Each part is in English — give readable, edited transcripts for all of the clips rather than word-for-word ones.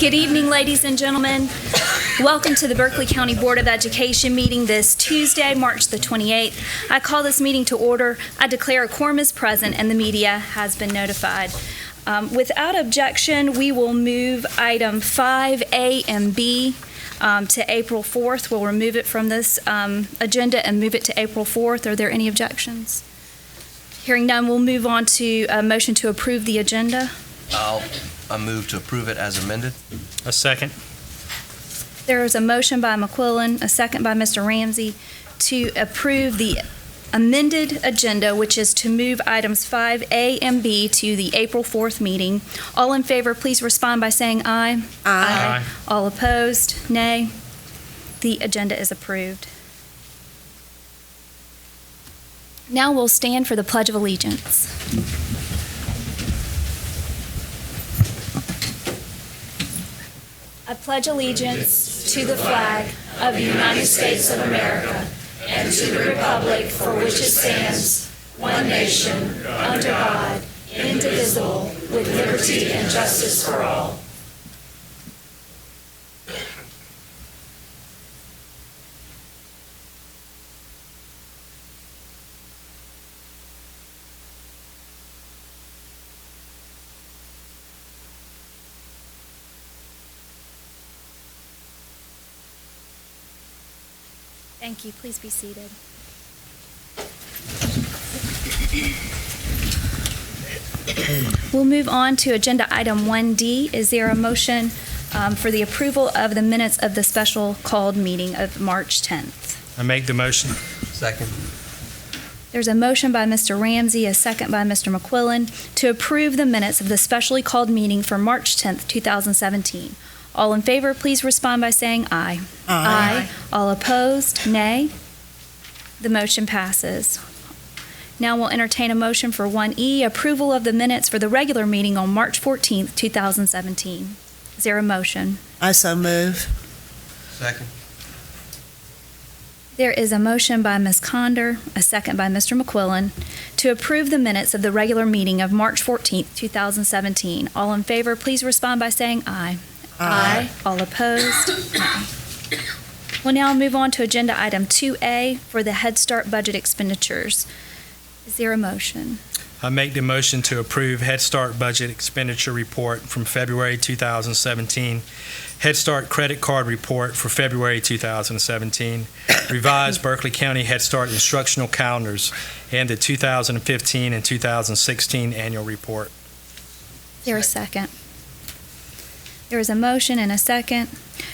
Good evening, ladies and gentlemen. Welcome to the Berkeley County Board of Education meeting this Tuesday, March the 28th. I call this meeting to order. I declare a quorum is present and the media has been notified. Without objection, we will move item 5A and B to April 4th. We'll remove it from this agenda and move it to April 4th. Are there any objections? Hearing none, we'll move on to a motion to approve the agenda. I move to approve it as amended. A second. There is a motion by McQuillan, a second by Mr. Ramsey, to approve the amended agenda, which is to move items 5A and B to the April 4th meeting. All in favor, please respond by saying aye. Aye. All opposed, nay. The agenda is approved. Now we'll stand for the Pledge of Allegiance. I pledge allegiance to the flag of the United States of America and to the republic for which it stands, one nation, under God, indivisible, with liberty and justice for all. Thank you. Please be seated. We'll move on to agenda item 1D. Is there a motion for the approval of the minutes of the special called meeting of March 10th? I make the motion. Second. There's a motion by Mr. Ramsey, a second by Mr. McQuillan, to approve the minutes of the specially called meeting for March 10th, 2017. All in favor, please respond by saying aye. Aye. All opposed, nay. The motion passes. Now we'll entertain a motion for 1E, approval of the minutes for the regular meeting on March 14th, 2017. Is there a motion? I so move. Second. There is a motion by Ms. Conder, a second by Mr. McQuillan, to approve the minutes of the regular meeting of March 14th, 2017. All in favor, please respond by saying aye. Aye. All opposed? No. We'll now move on to agenda item 2A for the Head Start budget expenditures. Is there a motion? I make the motion to approve Head Start budget expenditure report from February 2017, Head Start credit card report for February 2017, revised Berkeley County Head Start instructional calendars, and the 2015 and 2016 annual report. Is there a second? There is a motion and a second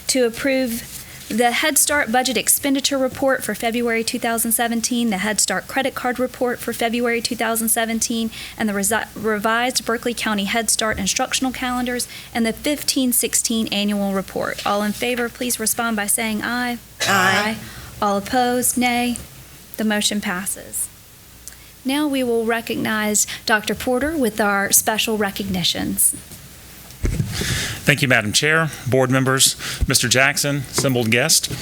to approve the Head Start budget expenditure report for February 2017, the Head Start credit card report for February 2017, and the revised Berkeley County Head Start instructional calendars, and the 15-16 annual report. All in favor, please respond by saying aye. Aye. All opposed, nay. The motion passes. Now we will recognize Dr. Porter with our special recognitions. Thank you, Madam Chair, board members, Mr. Jackson, assembled guest.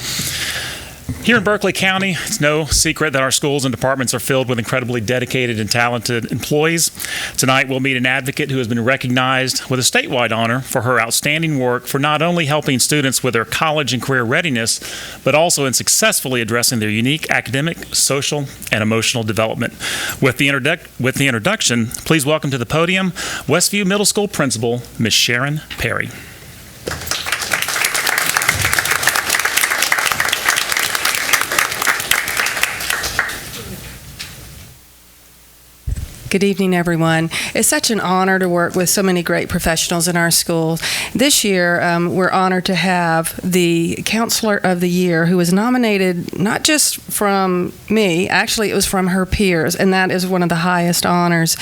Here in Berkeley County, it's no secret that our schools and departments are filled with incredibly dedicated and talented employees. Tonight, we'll meet an advocate who has been recognized with a statewide honor for her outstanding work for not only helping students with their college and career readiness, but also in successfully addressing their unique academic, social, and emotional development. With the introduction, please welcome to the podium Westview Middle School Principal, Ms. Sharon Perry. Good evening, everyone. It's such an honor to work with so many great professionals in our school. This year, we're honored to have the Counselor of the Year, who was nominated not just from me, actually it was from her peers, and that is one of the highest honors.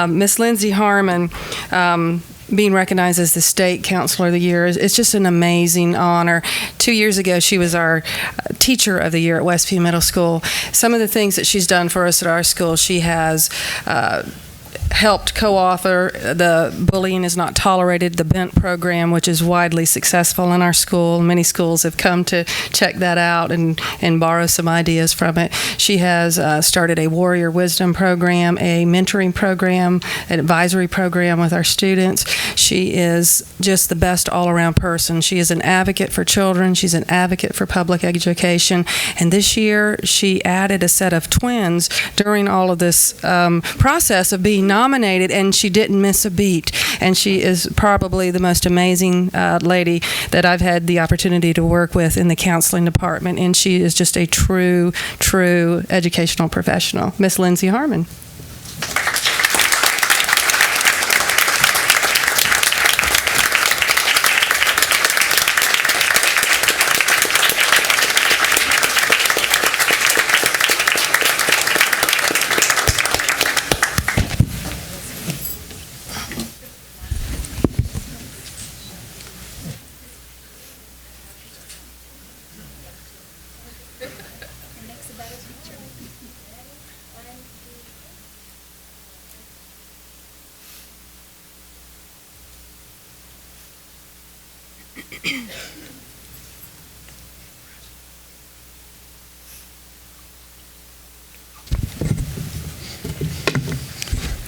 Miss Lindsay Harmon, being recognized as the State Counselor of the Year is just an amazing honor. 2 years ago, she was our Teacher of the Year at Westview Middle School. Some of the things that she's done for us at our school, she has helped co-author the Bullying is Not Tolerated, the BENT program, which is widely successful in our school. Many schools have come to check that out and borrow some ideas from it. She has started a Warrior Wisdom program, a mentoring program, an advisory program with our students. She is just the best all-around person. She is an advocate for children. She's an advocate for public education. And this year, she added a set of twins during all of this process of being nominated, and she didn't miss a beat. And she is probably the most amazing lady that I've had the opportunity to work with in the counseling department, and she is just a true educational professional. Miss Lindsay Harmon.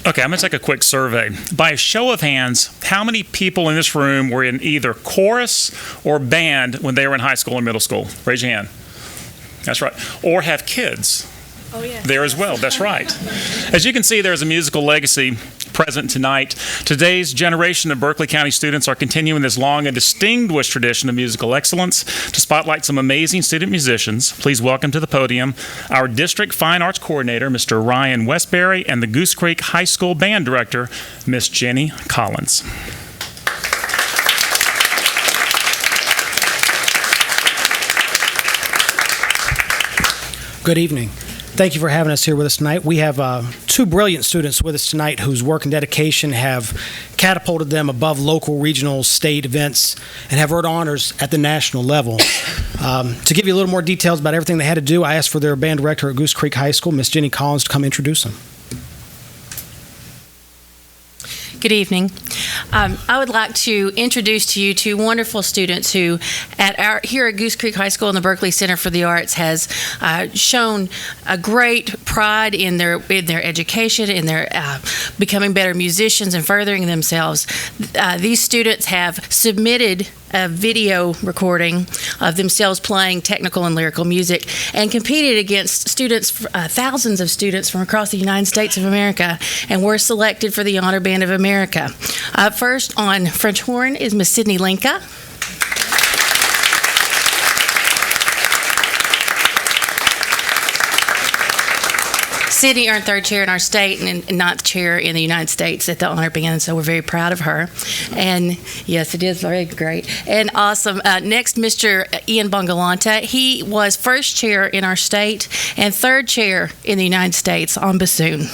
Okay, I'm going to take a quick survey. By a show of hands, how many people in this room were in either chorus or band when they were in high school or middle school? Raise your hand. That's right. Or have kids there as well. That's right. As you can see, there's a musical legacy present tonight. Today's generation of Berkeley County students are continuing this long and distinguished tradition of musical excellence. To spotlight some amazing student musicians, please welcome to the podium our District Fine Arts Coordinator, Mr. Ryan Westbury, and the Goose Creek High School Band Director, Miss Jenny Collins. Good evening. Thank you for having us here with us tonight. We have two brilliant students with us tonight whose work and dedication have catapulted them above local, regional, state events and have earned honors at the national level. To give you a little more details about everything they had to do, I asked for their band director at Goose Creek High School, Miss Jenny Collins, to come introduce them. Good evening. I would like to introduce to you two wonderful students who, here at Goose Creek High School and the Berkeley Center for the Arts, has shown a great pride in their education, in their becoming better musicians and furthering themselves. These students have submitted a video recording of themselves playing technical and lyrical music and competed against students, thousands of students from across the United States of America, and were selected for the Honor Band of America. First on French horn is Miss Sydney Linka. Sydney earned third chair in our state and ninth chair in the United States at the Honor Band, so we're very proud of her. And yes, it is very great and awesome. Next, Mr. Ian Bongalanta. He was first chair in our state and third chair in the United States on bassoon.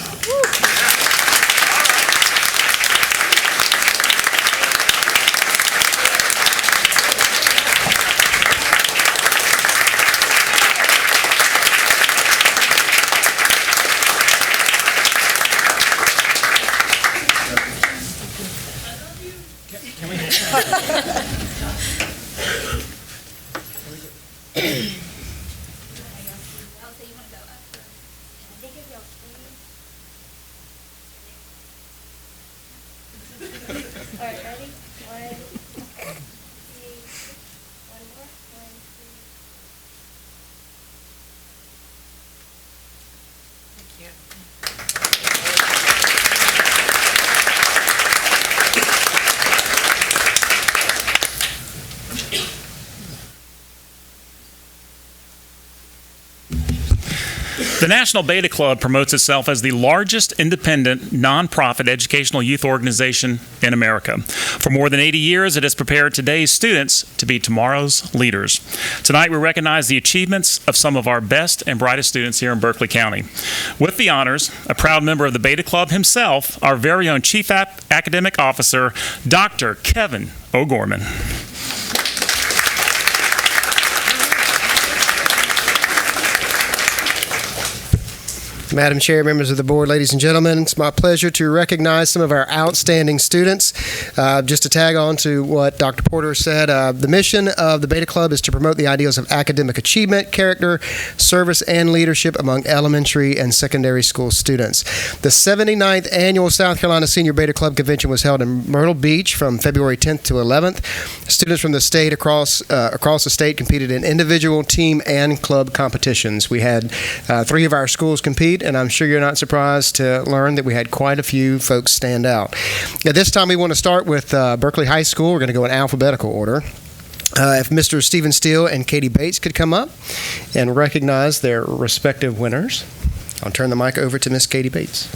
The National Beta Club promotes itself as the largest independent, nonprofit educational youth organization in America. For more than 80 years, it has prepared today's students to be tomorrow's leaders. Tonight, we recognize the achievements of some of our best and brightest students here in Berkeley County. With the honors, a proud member of the Beta Club himself, our very own Chief Academic Officer, Dr. Kevin O'Gorman. Madam Chair, members of the board, ladies and gentlemen, it's my pleasure to recognize some of our outstanding students. Just to tag on to what Dr. Porter said, the mission of the Beta Club is to promote the ideals of academic achievement, character, service, and leadership among elementary and secondary school students. The 79th Annual South Carolina Senior Beta Club Convention was held in Myrtle Beach from February 10th to 11th. Students from the state across the state competed in individual, team, and club competitions. We had 3 of our schools compete, and I'm sure you're not surprised to learn that we had quite a few folks stand out. At this time, we want to start with Berkeley High School. We're going to go in alphabetical order. If Mr. Stephen Steele and Katie Bates could come up and recognize their respective winners. I'll turn the mic over to Miss Katie Bates.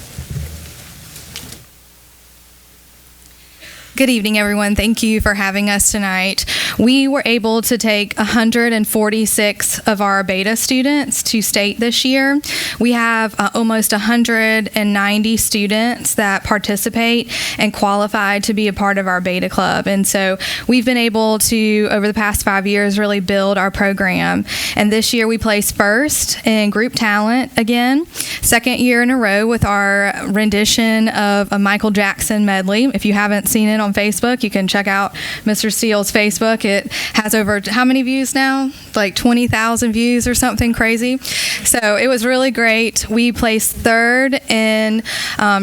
Good evening, everyone. Thank you for having us tonight. We were able to take 146 of our beta students to state this year. We have almost 190 students that participate and qualify to be a part of our beta club. And so we've been able to, over the past 5 years, really build our program. And this year we placed first in group talent again, second year in a row with our rendition of a Michael Jackson medley. If you haven't seen it on Facebook, you can check out Mr. Steele's Facebook. It has over how many views now? Like 20,000 views or something crazy. So it was really great. We placed third in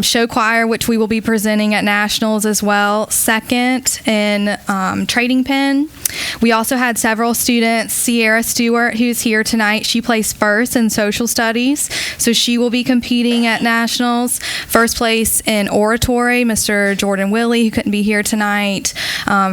show choir, which we will be presenting at nationals as well. Second in trading pen. We also had several students. Sierra Stewart, who's here tonight, she placed first in social studies, so she will be competing at nationals. First place in oratory, Mr. Jordan Willie, who couldn't be here tonight.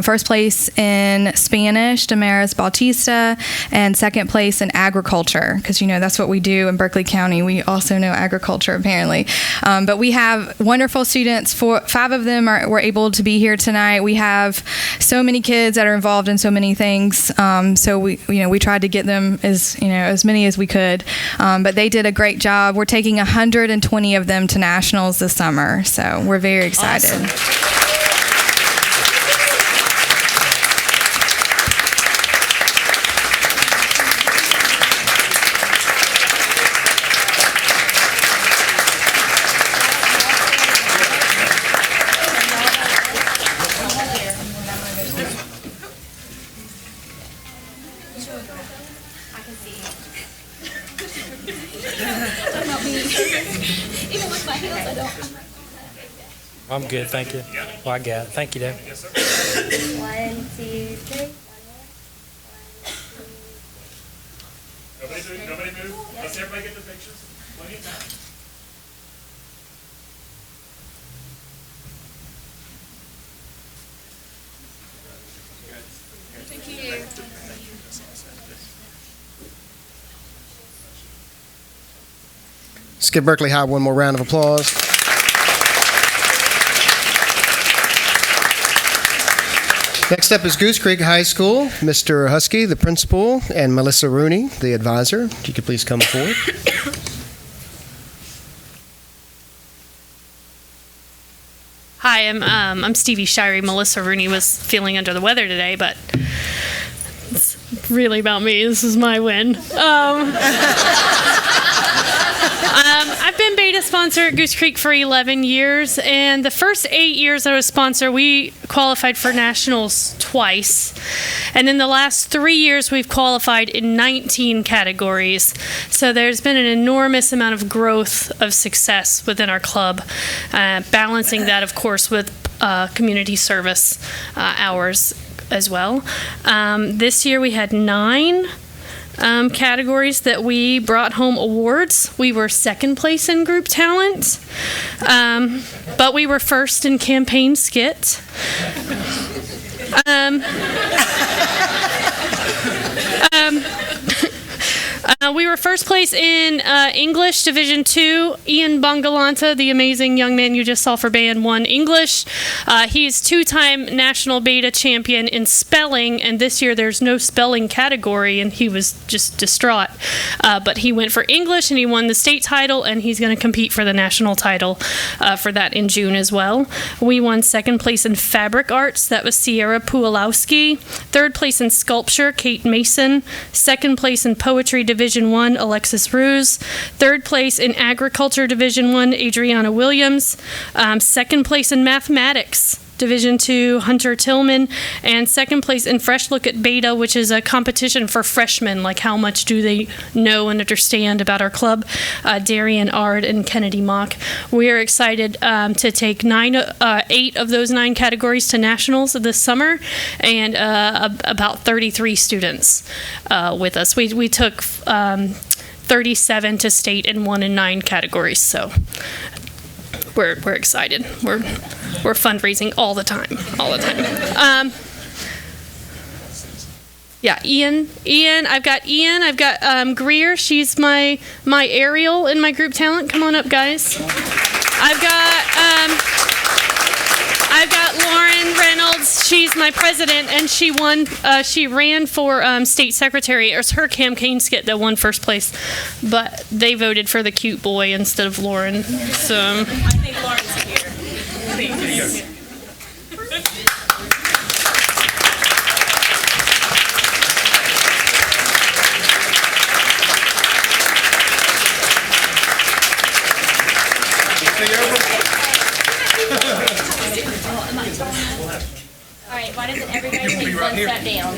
First place in Spanish, Damaris Bautista, and second place in agriculture, because that's what we do in Berkeley County. We also know agriculture, apparently. But we have wonderful students. 5 of them were able to be here tonight. We have so many kids that are involved in so many things. So we tried to get them as many as we could. But they did a great job. We're taking 120 of them to nationals this summer. So we're very excited. Awesome. I'm good, thank you. Well, I got it. Thank you, Dave. 1, 2, 3. Nobody move. Let's everybody get the pictures. Plenty of time. Thank you. Let's give Berkeley High one more round of applause. Next up is Goose Creek High School. Mr. Husky, the principal, and Melissa Rooney, the advisor. If you could please come forward. Hi, I'm Stevie Shirey. Melissa Rooney was feeling under the weather today, but it's really about me. This is my win. I've been beta sponsor at Goose Creek for 11 years, and the first 8 years I was sponsor, we qualified for nationals twice. And in the last 3 years, we've qualified in 19 categories. So there's been an enormous amount of growth of success within our club, balancing that, of course, with community service hours as well. This year we had 9 categories that we brought home awards. We were second place in group talent, but we were first in campaign skit. We were first place in English Division II. Ian Bangalanta, the amazing young man you just saw for band, won English. He's 2-time national beta champion in spelling, and this year there's no spelling category, and he was just distraught. But he went for English, and he won the state title, and he's going to compete for the national title for that in June as well. We won second place in fabric arts. That was Sierra Pualowski. Third place in sculpture, Kate Mason. Second place in poetry Division Division 1, Alexis Ruse. Third place in Agriculture Division 1, Adriana Williams. Second place in Mathematics Division 2, Hunter Tillman, and second place in Fresh Look at Beta, which is a competition for freshmen, like how much do they know and understand about our club, Darian Ard and Kennedy Mock. We are excited to take 8 of those 9 categories to nationals this summer, and about 33 students with us. We took 37 to state in 1 and 9 categories, so we're excited. We're fundraising all the time. Yeah, Ian. I've got Greer. She's my Ariel in my group talent. Come on up, guys. I've got Lauren Reynolds. She's my president, and she won. She ran for state secretary. It was her campaign skit that won first place, but they voted for the cute boy instead of Lauren. So I think Lauren's here. Thanks. All right, why doesn't everybody take one step down?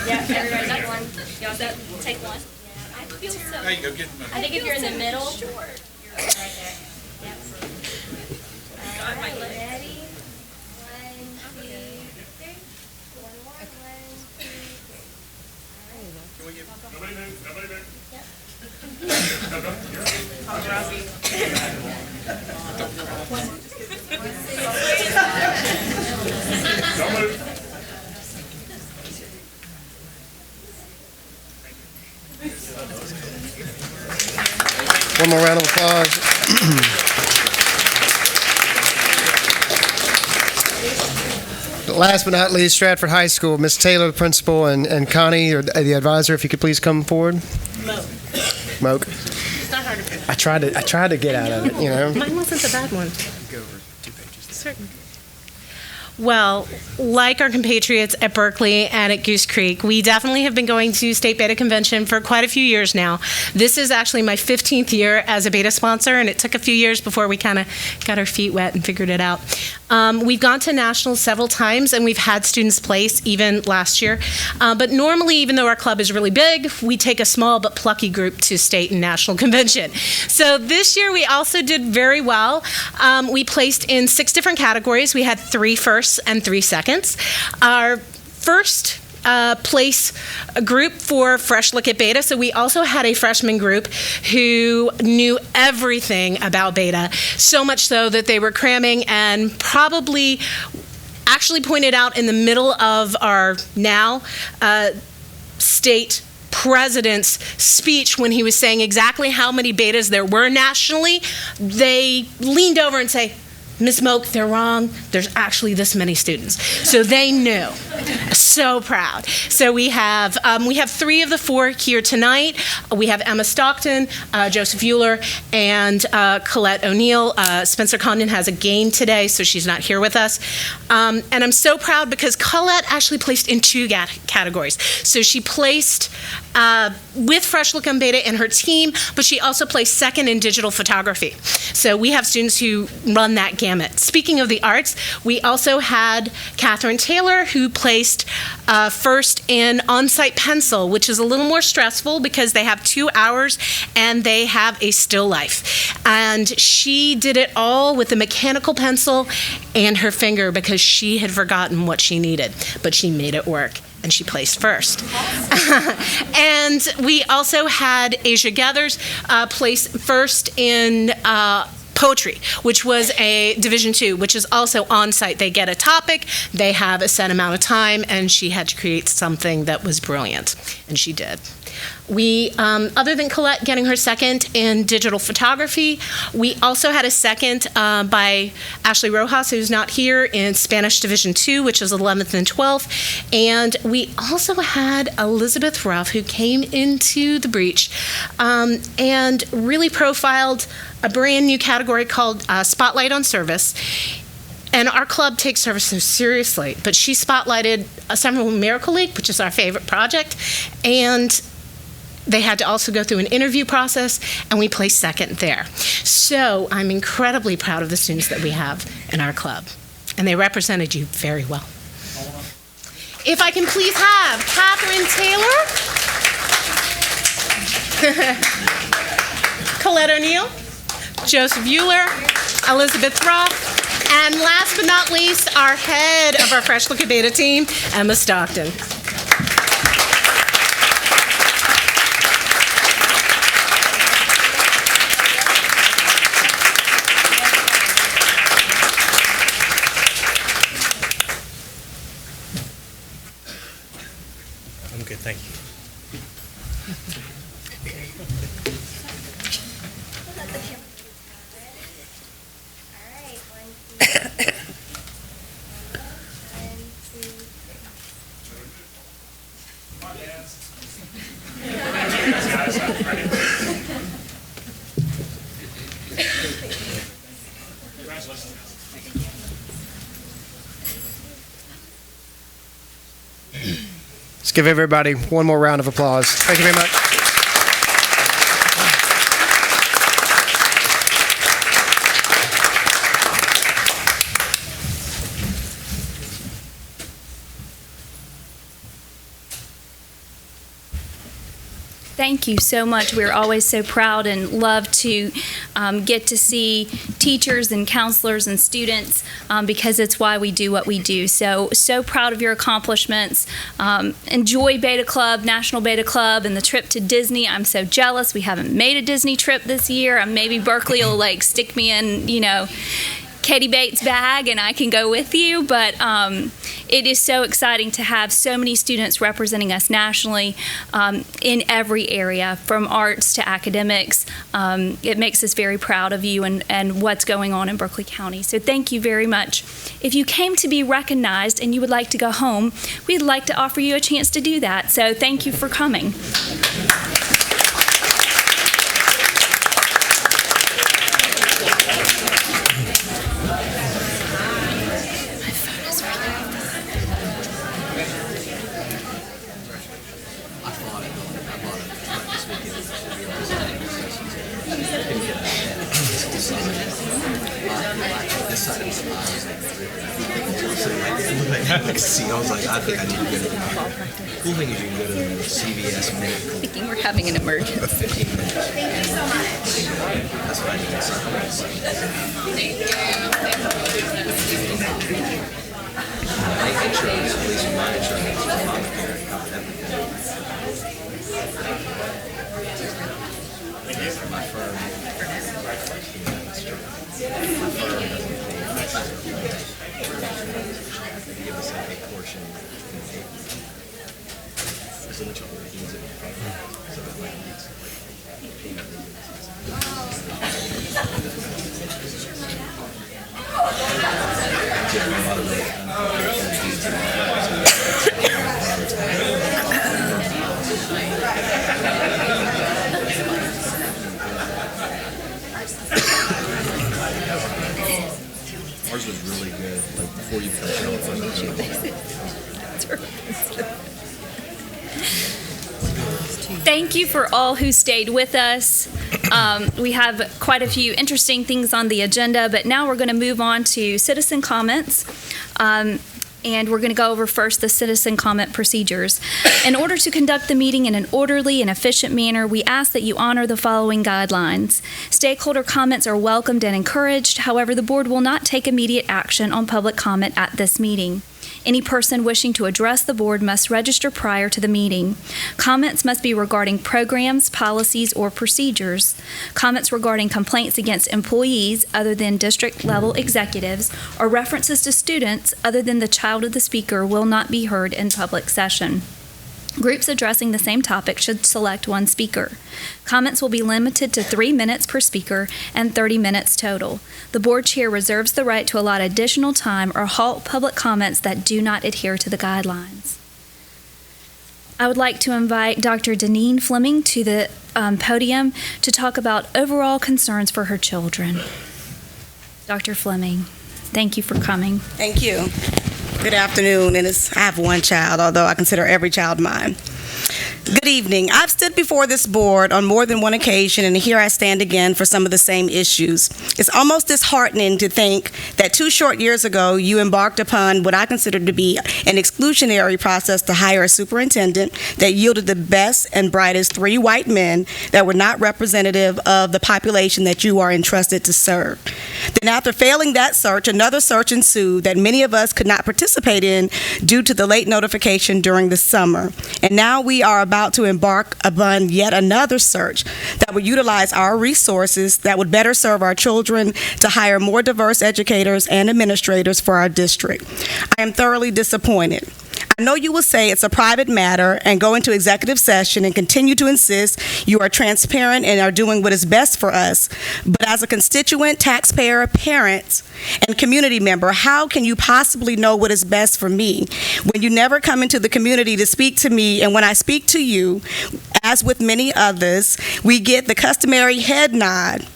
Yeah, everybody take one. Y'all take one. Yeah, I feel so. I think if you're in the middle, you're right there. Yep. All right, ready? 1, 2, 3. One more. 1, 2, 3. One more round of applause. Last but not least, Stratford High School, Ms. Taylor, the principal, and Connie, or the advisor, if you could please come forward. Moke. It's not hard to pick. I tried to get out of it, you know. Mine wasn't the bad one. Certainly. Well, like our compatriots at Berkeley and at Goose Creek, we definitely have been going to State Beta Convention for quite a few years now. This is actually my 15th year as a beta sponsor, and it took a few years before we kind of got our feet wet and figured it out. We've gone to nationals several times, and we've had students place even last year. But normally, even though our club is really big, we take a small but plucky group to state and national convention. So this year, we also did very well. We placed in 6 different categories. We had 3 firsts and 3 seconds. Our first place group for Fresh Look at Beta. So we also had a freshman group who knew everything about beta, so much so that they were cramming and probably actually pointed out in the middle of our now state president's speech when he was saying exactly how many betas there were nationally. They leaned over and say, Ms. Moak, they're wrong. There's actually this many students. So they knew. So proud. So we have 3 of the 4 here tonight. We have Emma Stockton, Joseph Euler, and Colette O'Neill. Spencer Condon has a game today, so she's not here with us. And I'm so proud because Colette actually placed in 2 categories. So she placed with Fresh Look on Beta and her team, but she also placed second in digital photography. So we have students who run that gamut. Speaking of the arts, we also had Catherine Taylor, who placed first in on-site pencil, which is a little more stressful because they have 2 hours and they have a still life. And she did it all with a mechanical pencil and her finger because she had forgotten what she needed, but she made it work. And she placed first. And we also had Asia Gathers place first in poetry, which was a Division 2, which is also on-site. They get a topic, they have a set amount of time, and she had to create something that was brilliant, and she did. We, other than Colette getting her second in digital photography, we also had a second by Ashley Rojas, who's not here, in Spanish Division 2, which is 11th and 12th. And we also had Elizabeth Ruff, who came into the breach and really profiled a brand new category called Spotlight on Service. And our club takes service so seriously, but she spotlighted Summer Miracle League, which is our favorite project, and they had to also go through an interview process, and we placed second there. So I'm incredibly proud of the students that we have in our club, and they represented you very well. If I can please have Catherine Taylor, Colette O'Neill, Joseph Euler, Elizabeth Roth, and last but not least, our head of our Fresh Look at Beta team, Emma Stockton. I'm good, thank you. Let's give everybody one more round of applause. Thank you very much. Thank you so much. We're always so proud and love to get to see teachers and counselors and students because it's why we do what we do. So proud of your accomplishments. Enjoy Beta Club, National Beta Club, and the trip to Disney. I'm so jealous. We haven't made a Disney trip this year. Maybe Berkeley will stick me in, Katie Bates' bag and I can go with you, but it is so exciting to have so many students representing us nationally in every area, from arts to academics. It makes us very proud of you and what's going on in Berkeley County. So thank you very much. If you came to be recognized and you would like to go home, we'd like to offer you a chance to do that. So thank you for coming. See, I was like, I think I need to go to the cool thing is you can go to CVS Medical. Thinking we're having an emergency. 15 minutes. Thank you so much. That's what I need to say. My insurance, at least my insurance, is Obamacare, not everything. My firm, they give us a portion in so much of it means it so that like it's ours was really good, like before you cut it off. Thank you for all who stayed with us. We have quite a few interesting things on the agenda, but now we're going to move on to citizen comments. And we're going to go over first the citizen comment procedures. In order to conduct the meeting in an orderly and efficient manner, we ask that you honor the following guidelines. Stakeholder comments are welcomed and encouraged. However, the board will not take immediate action on public comment at this meeting. Any person wishing to address the board must register prior to the meeting. Comments must be regarding programs, policies, or procedures. Comments regarding complaints against employees other than district-level executives or references to students other than the child of the speaker will not be heard in public session. Groups addressing the same topic should select one speaker. Comments will be limited to 3 minutes per speaker and 30 minutes total. The board chair reserves the right to allot additional time or halt public comments that do not adhere to the guidelines. I would like to invite Dr. Deneen Fleming to the podium to talk about overall concerns for her children. Dr. Fleming, thank you for coming. Thank you. Good afternoon, and I have one child, although I consider every child mine. Good evening. I've stood before this board on more than one occasion, and here I stand again for some of the same issues. It's almost disheartening to think that 2 short years ago, you embarked upon what I consider to be an exclusionary process to hire a superintendent that yielded the best and brightest 3 white men that were not representative of the population that you are entrusted to serve. Then after failing that search, another search ensued that many of us could not participate in due to the late notification during the summer. And now we are about to embark upon yet another search that would utilize our resources that would better serve our children to hire more diverse educators and administrators for our district. I am thoroughly disappointed. I know you will say it's a private matter and go into executive session and continue to insist you are transparent and are doing what is best for us. But as a constituent, taxpayer, parent, and community member, how can you possibly know what is best for me when you never come into the community to speak to me? And when I speak to you, as with many others, we get the customary head nod,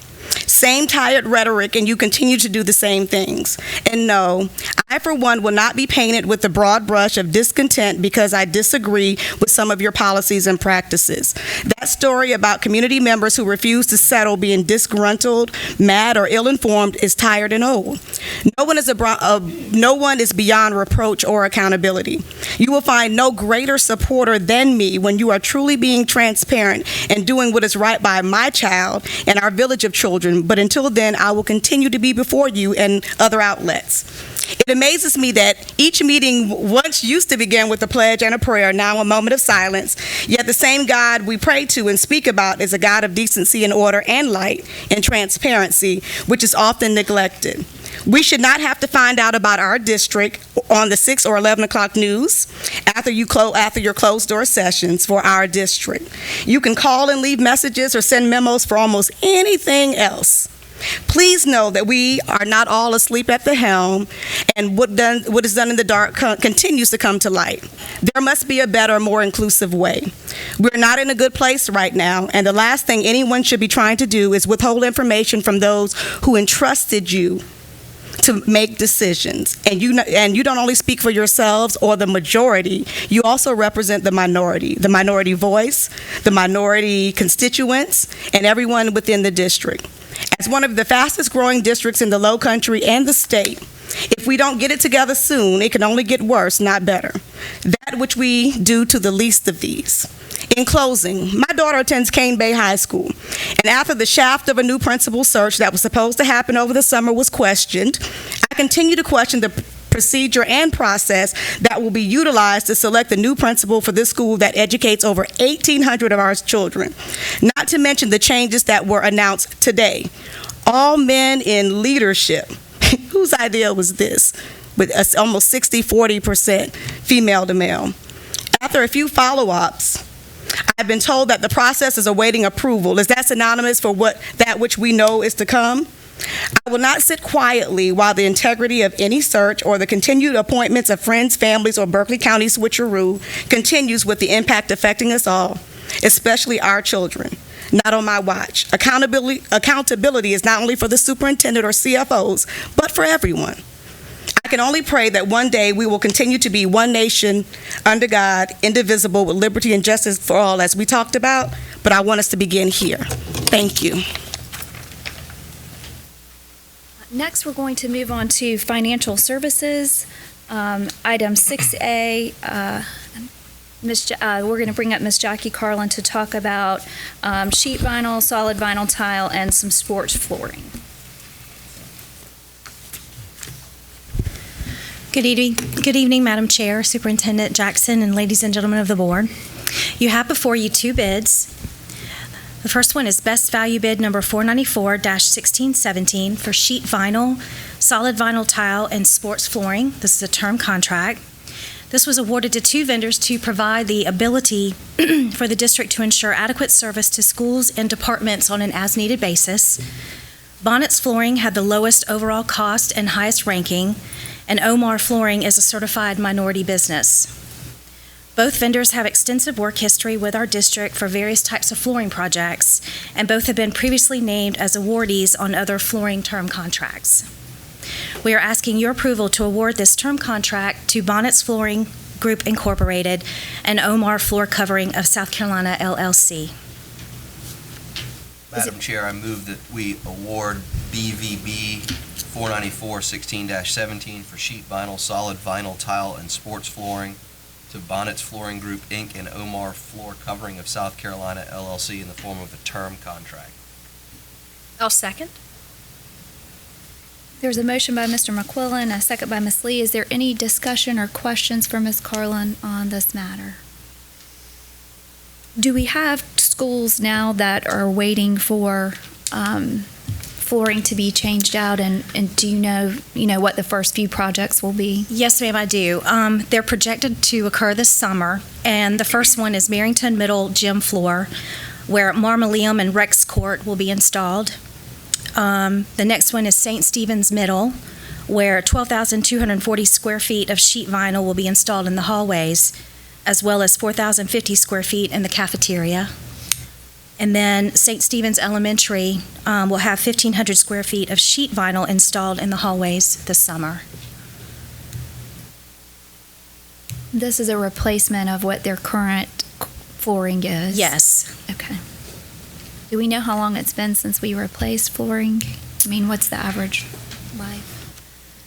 same tired rhetoric, and you continue to do the same things. And no, I, for one, will not be painted with the broad brush of discontent because I disagree with some of your policies and practices. That story about community members who refuse to settle being disgruntled, mad, or ill-informed is tired and old. No one is beyond reproach or accountability. You will find no greater supporter than me when you are truly being transparent and doing what is right by my child and our village of children. But until then, I will continue to be before you and other outlets. It amazes me that each meeting once used to begin with a pledge and a prayer, now a moment of silence, yet the same God we pray to and speak about is a God of decency and order and light and transparency, which is often neglected. We should not have to find out about our district on the 6 or 11 o'clock news after your closed-door sessions for our district. You can call and leave messages or send memos for almost anything else. Please know that we are not all asleep at the helm, and what is done in the dark continues to come to light. There must be a better, more inclusive way. We're not in a good place right now, and the last thing anyone should be trying to do is withhold information from those who entrusted you to make decisions. And you don't only speak for yourselves or the majority, you also represent the minority voice, the minority constituents, and everyone within the district. As one of the fastest growing districts in the Low Country and the state, if we don't get it together soon, it can only get worse, not better. That which we do to the least of these. In closing, my daughter attends Cane Bay High School, and after the shaft of a new principal search that was supposed to happen over the summer was questioned, I continue to question the procedure and process that will be utilized to select the new principal for this school that educates over 1,800 of our children, not to mention the changes that were announced today. All men in leadership. Whose idea was this? With almost 60-40% female to male. After a few follow-ups, I've been told that the process is awaiting approval. Is that synonymous for that which we know is to come? I will not sit quietly while the integrity of any search or the continued appointments of friends, families, or Berkeley County switcheroo continues with the impact affecting us all, especially our children. Not on my watch. Accountability is not only for the superintendent or CFOs, but for everyone. I can only pray that one day we will continue to be one nation under God, indivisible, with liberty and justice for all, as we talked about, but I want us to begin here. Thank you. Next, we're going to move on to financial services. Item 6A, we're going to bring up Ms. Jackie Carlin to talk about sheet vinyl, solid vinyl tile, and some sports flooring. Good evening, Madam Chair, Superintendent Jackson, and ladies and gentlemen of the board. You have before you 2 bids. The first one is best value bid number 494-1617 for sheet vinyl, solid vinyl tile, and sports flooring. This is a term contract. This was awarded to 2 vendors to provide the ability for the district to ensure adequate service to schools and departments on an as-needed basis. Bonnet's Flooring had the lowest overall cost and highest ranking, and Omar Flooring is a certified minority business. Both vendors have extensive work history with our district for various types of flooring projects, and both have been previously named as awardees on other flooring term contracts. We are asking your approval to award this term contract to Bonnet's Flooring Group Incorporated, and Omar Floor Covering of South Carolina, LLC. Madam Chair, I move that we award BVB 494-16-17 for sheet vinyl, solid vinyl tile, and sports flooring to Bonnet's Flooring Group, Inc. and Omar Floor Covering of South Carolina, LLC in the form of a term contract. I'll second. There's a motion by Mr. McQuillan, a second by Ms. Lee. Is there any discussion or questions for Ms. Carlin on this matter? Do we have schools now that are waiting for flooring to be changed out, and do you know what the first few projects will be? Yes, ma'am, I do. They're projected to occur this summer, and the first one is Barrington Middle Gym Floor, where Marmoleum and Rex Court will be installed. The next one is St. Stephen's Middle, where 12,240 square feet of sheet vinyl will be installed in the hallways, as well as 4,050 square feet in the cafeteria. And then St. Stephen's Elementary will have 1,500 square feet of sheet vinyl installed in the hallways this summer. This is a replacement of what their current flooring is? Yes. Okay. Do we know how long it's been since we replaced flooring? I mean, what's the average life?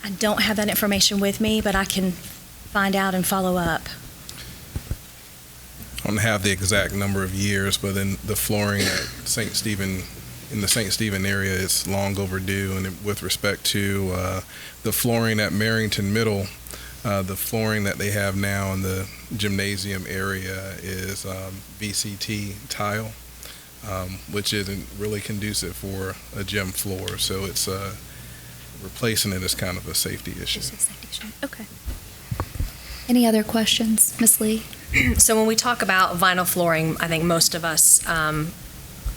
I don't have that information with me, but I can find out and follow up. I don't have the exact number of years, but in the flooring at St. Stephen, in the St. Stephen area, is long overdue. And with respect to the flooring at Barrington Middle, the flooring that they have now in the gymnasium area is VCT tile, which isn't really conducive for a gym floor. So it's replacing it is kind of a safety issue. Okay. Any other questions? Ms. Lee? So when we talk about vinyl flooring, I think most of us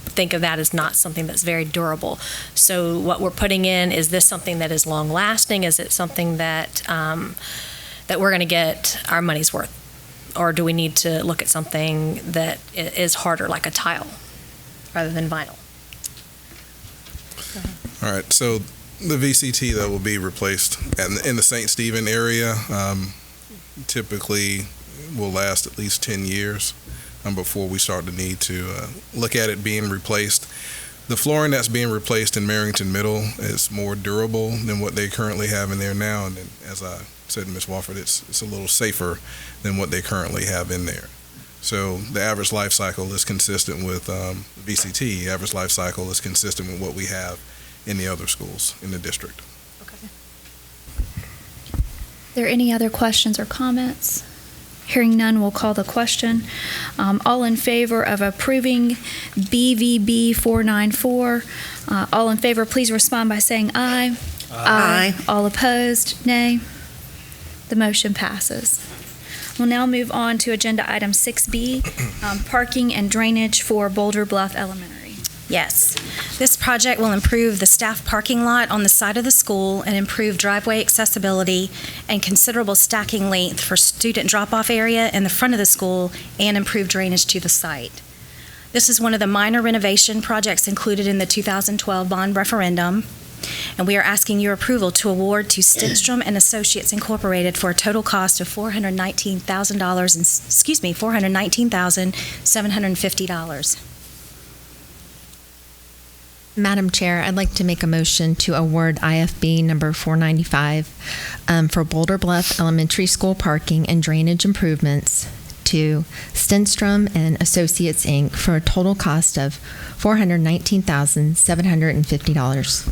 think of that as not something that's very durable. So what we're putting in, is this something that is long lasting? Is it something that that we're going to get our money's worth? Or do we need to look at something that is harder, like a tile, rather than vinyl? All right, so the VCT that will be replaced in the St. Stephen area typically will last at least 10 years before we start to need to look at it being replaced. The flooring that's being replaced in Barrington Middle is more durable than what they currently have in there now, and as I said, Ms. Wofford, it's a little safer than what they currently have in there. So the average life cycle is consistent with VCT. Average life cycle is consistent with what we have in the other schools in the district. Okay. Are there any other questions or comments? Hearing none, we'll call the question. All in favor of approving BVB 494, all in favor, please respond by saying aye. Aye. All opposed, nay. The motion passes. We'll now move on to agenda item 6B, parking and drainage for Boulder Bluff Elementary. Yes. This project will improve the staff parking lot on the side of the school and improve driveway accessibility and considerable stacking length for student drop-off area in the front of the school and improve drainage to the site. This is one of the minor renovation projects included in the 2012 bond referendum, and we are asking your approval to award to Stenstrom and Associates Incorporated for a total cost of $419,750. Madam Chair, I'd like to make a motion to award IFB number 495 for Boulder Bluff Elementary School parking and drainage improvements to Stenstrom and Associates, Inc. for a total cost of $419,750.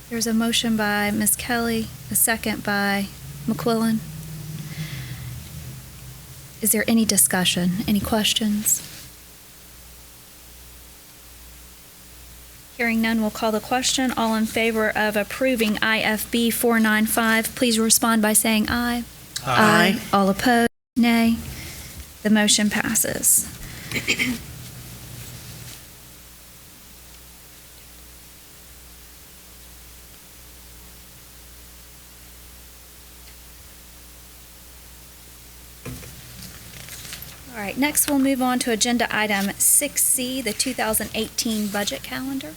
There's a motion by Ms. Kelly, a second by McQuillan. Is there any discussion, any questions? Hearing none, we'll call the question. All in favor of approving IFB 495, please respond by saying aye. Aye. All opposed, nay. The motion passes. All right, next we'll move on to agenda item 6C, the 2018 budget calendar.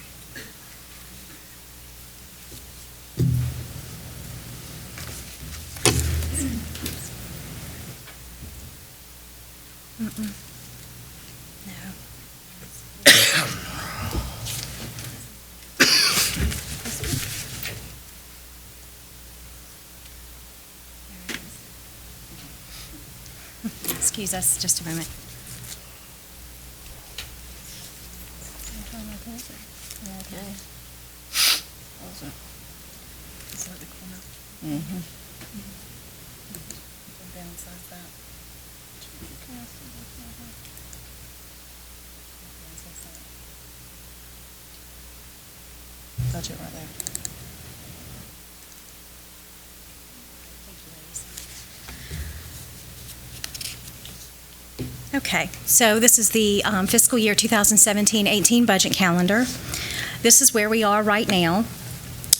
Excuse us just a moment. Touch it right there. Okay, so this is the fiscal year 2017-18 budget calendar. This is where we are right now.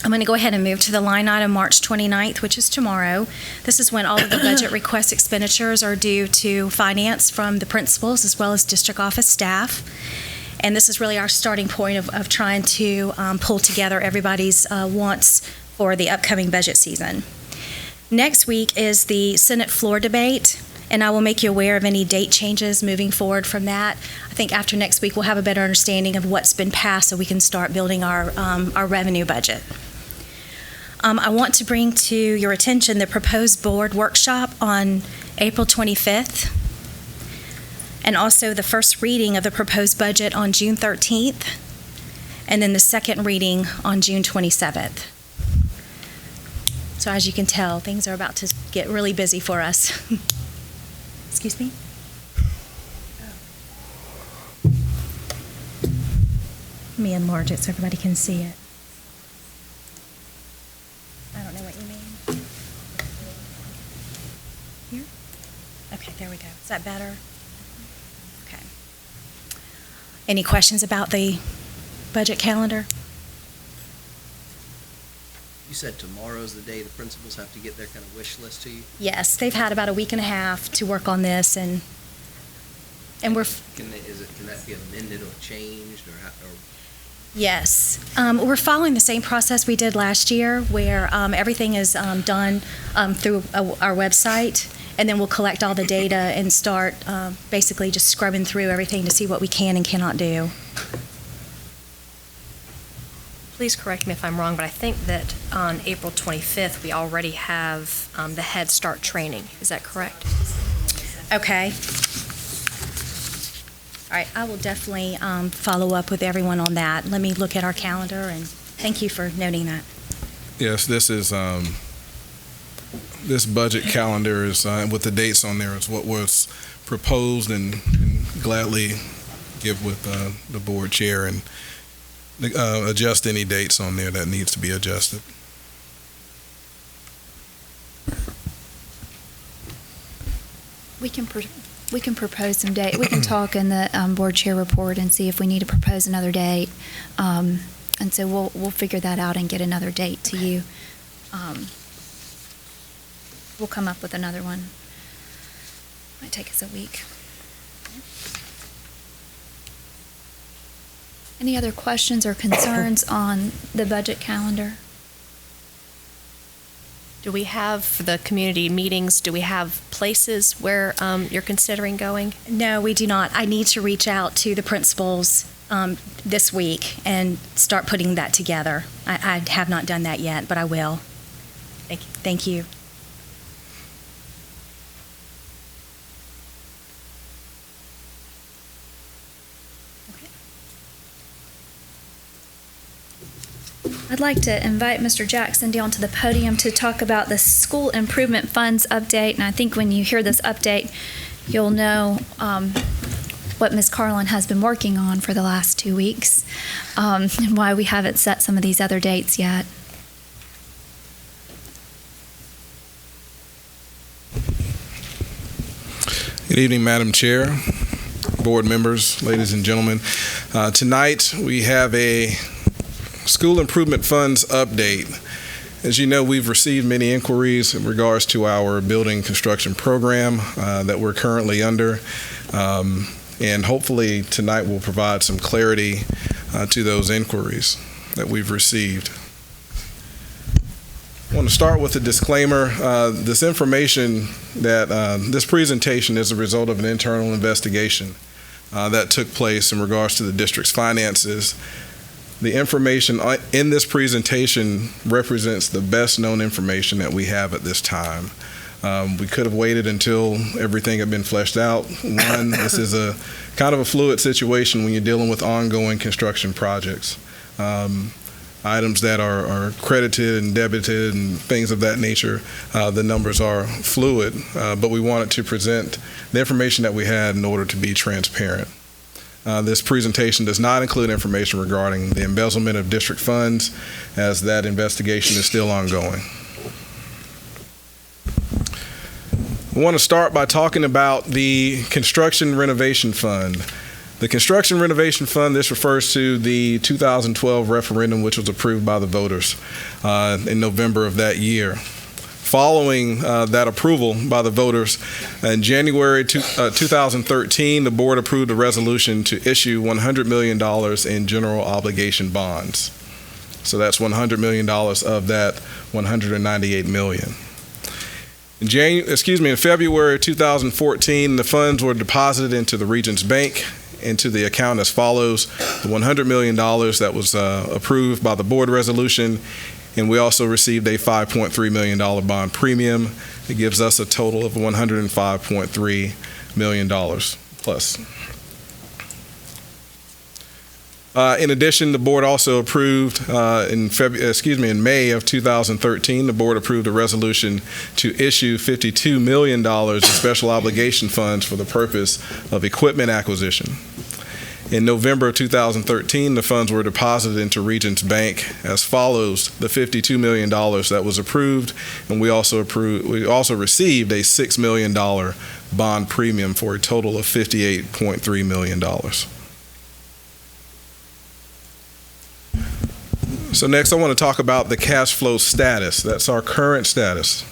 I'm going to go ahead and move to the line item March 29th, which is tomorrow. This is when all of the budget request expenditures are due to finance from the principals as well as district office staff. And this is really our starting point of trying to pull together everybody's wants for the upcoming budget season. Next week is the Senate floor debate, and I will make you aware of any date changes moving forward from that. I think after next week we'll have a better understanding of what's been passed so we can start building our revenue budget. I want to bring to your attention the proposed board workshop on April 25th, and also the first reading of the proposed budget on June 13th, and then the second reading on June 27th. So as you can tell, things are about to get really busy for us. Excuse me? Let me enlarge it so everybody can see it. I don't know what you mean. Here? Okay, there we go. Is that better? Okay. Any questions about the budget calendar? You said tomorrow's the day the principals have to get their kind of wish list to you? Yes, they've had about a week and a half to work on this, and we're... Can that be amended or changed, or Yes. We're following the same process we did last year, where everything is done through our website, and then we'll collect all the data and start basically just scrubbing through everything to see what we can and cannot do. Please correct me if I'm wrong, but I think that on April 25th, we already have the Head Start training. Is that correct? Okay. All right, I will definitely follow up with everyone on that. Let me look at our calendar, and thank you for noting that. Yes, this is this budget calendar is with the dates on there is what was proposed, and gladly give with the board chair and adjust any dates on there that needs to be adjusted. We can propose some date. We can talk in the board chair report and see if we need to propose another date. And so we'll figure that out and get another date to you. We'll come up with another one. Might take us a week. Any other questions or concerns on the budget calendar? Do we have, for the community meetings, do we have places where you're considering going? No, we do not. I need to reach out to the principals this week and start putting that together. I have not done that yet, but I will. Thank you. Thank you. I'd like to invite Mr. Jackson down to the podium to talk about the school improvement funds update. And I think when you hear this update, you'll know what Ms. Carlin has been working on for the last 2 weeks, and why we haven't set some of these other dates yet. Good evening, Madam Chair, board members, ladies and gentlemen. Tonight we have a School Improvement Funds update. As you know, we've received many inquiries in regards to our building construction program that we're currently under, and hopefully tonight will provide some clarity to those inquiries that we've received. I want to start with a disclaimer. This information this presentation is a result of an internal investigation that took place in regards to the district's finances. The information in this presentation represents the best known information that we have at this time. We could have waited until everything had been fleshed out. One, this is a kind of a fluid situation when you're dealing with ongoing construction projects. Items that are credited and debited and things of that nature, the numbers are fluid, but we wanted to present the information that we had in order to be transparent. This presentation does not include information regarding the embezzlement of district funds, as that investigation is still ongoing. I want to start by talking about the Construction Renovation Fund. The Construction Renovation Fund, this refers to the 2012 referendum, which was approved by the voters in November of that year. Following that approval by the voters, in January 2013, the board approved a resolution to issue $100 million in general obligation bonds. So that's $100 million of that $198 million. In February 2014, the funds were deposited into the Regions Bank into the account as follows: the $100 million that was approved by the board resolution, and we also received a $5.3 million bond premium. It gives us a total of $105.3 million plus. In addition, the board also approved in May of 2013, the board approved a resolution to issue $52 million in special obligation funds for the purpose of equipment acquisition. In November of 2013, the funds were deposited into Regions Bank as follows: the $52 million that was approved, and we also received a $6 million bond premium for a total of $58.3 million. So next I want to talk about the cash flow status. That's our current status.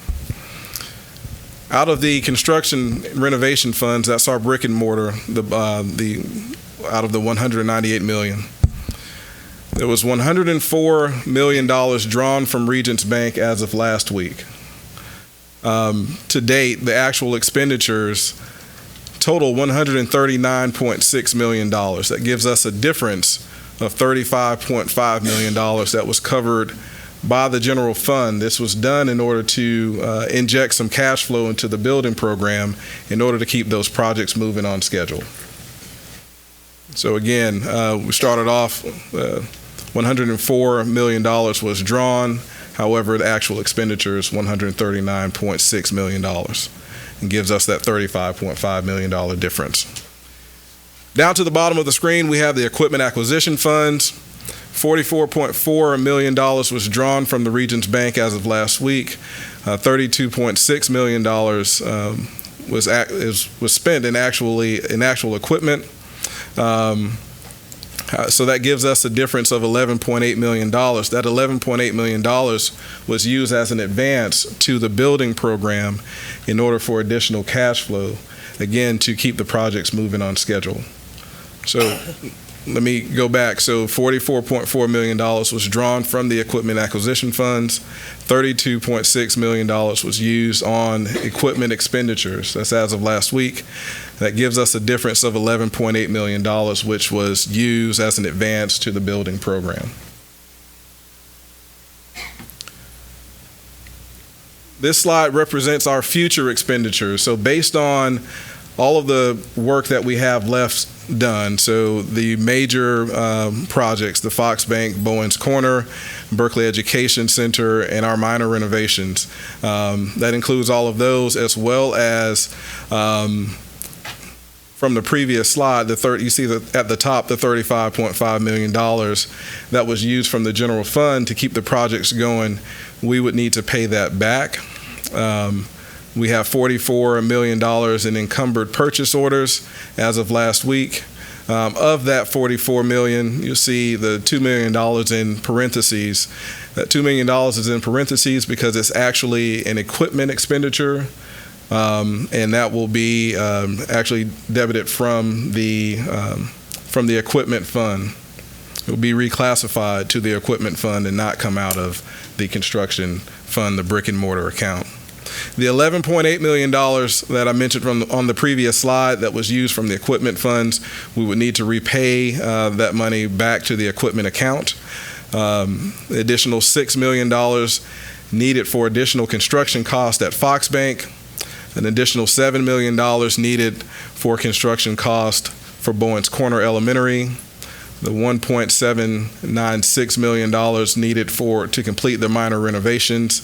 Out of the construction renovation funds, that's our brick and mortar, out of the $198 million. There was $104 million drawn from Regions Bank as of last week. To date, the actual expenditures total $139.6 million. That gives us a difference of $35.5 million that was covered by the general fund. This was done in order to inject some cash flow into the building program in order to keep those projects moving on schedule. So again, we started off, $104 million was drawn. However, the actual expenditure is $139.6 million and gives us that $35.5 million difference. Down to the bottom of the screen, we have the equipment acquisition funds. $44.4 million was drawn from the Regions Bank as of last week. $32.6 million was spent in actual equipment. So that gives us a difference of $11.8 million. That $11.8 million was used as an advance to the building program in order for additional cash flow, again, to keep the projects moving on schedule. So let me go back. So $44.4 million was drawn from the equipment acquisition funds. $32.6 million was used on equipment expenditures. That's as of last week. That gives us a difference of $11.8 million, which was used as an advance to the building program. This slide represents our future expenditures. So based on all of the work that we have left done, so the major projects, the Fox Bank, Bowens Corner, Berkeley Education Center, and our minor renovations, that includes all of those, as well as from the previous slide, you see that at the top, the $35.5 million that was used from the general fund to keep the projects going. We would need to pay that back. We have $44 million in encumbered purchase orders as of last week. Of that $44 million, you'll see the $2 million in parentheses. That $2 million is in parentheses because it's actually an equipment expenditure, and that will be actually debited from the equipment fund. It will be reclassified to the equipment fund and not come out of the construction fund, the brick and mortar account. The $11.8 million that I mentioned on the previous slide that was used from the equipment funds, we would need to repay that money back to the equipment account. The additional $6 million needed for additional construction costs at Fox Bank, an additional $7 million needed for construction cost for Bowens Corner Elementary, the $1.796 million needed to complete the minor renovations,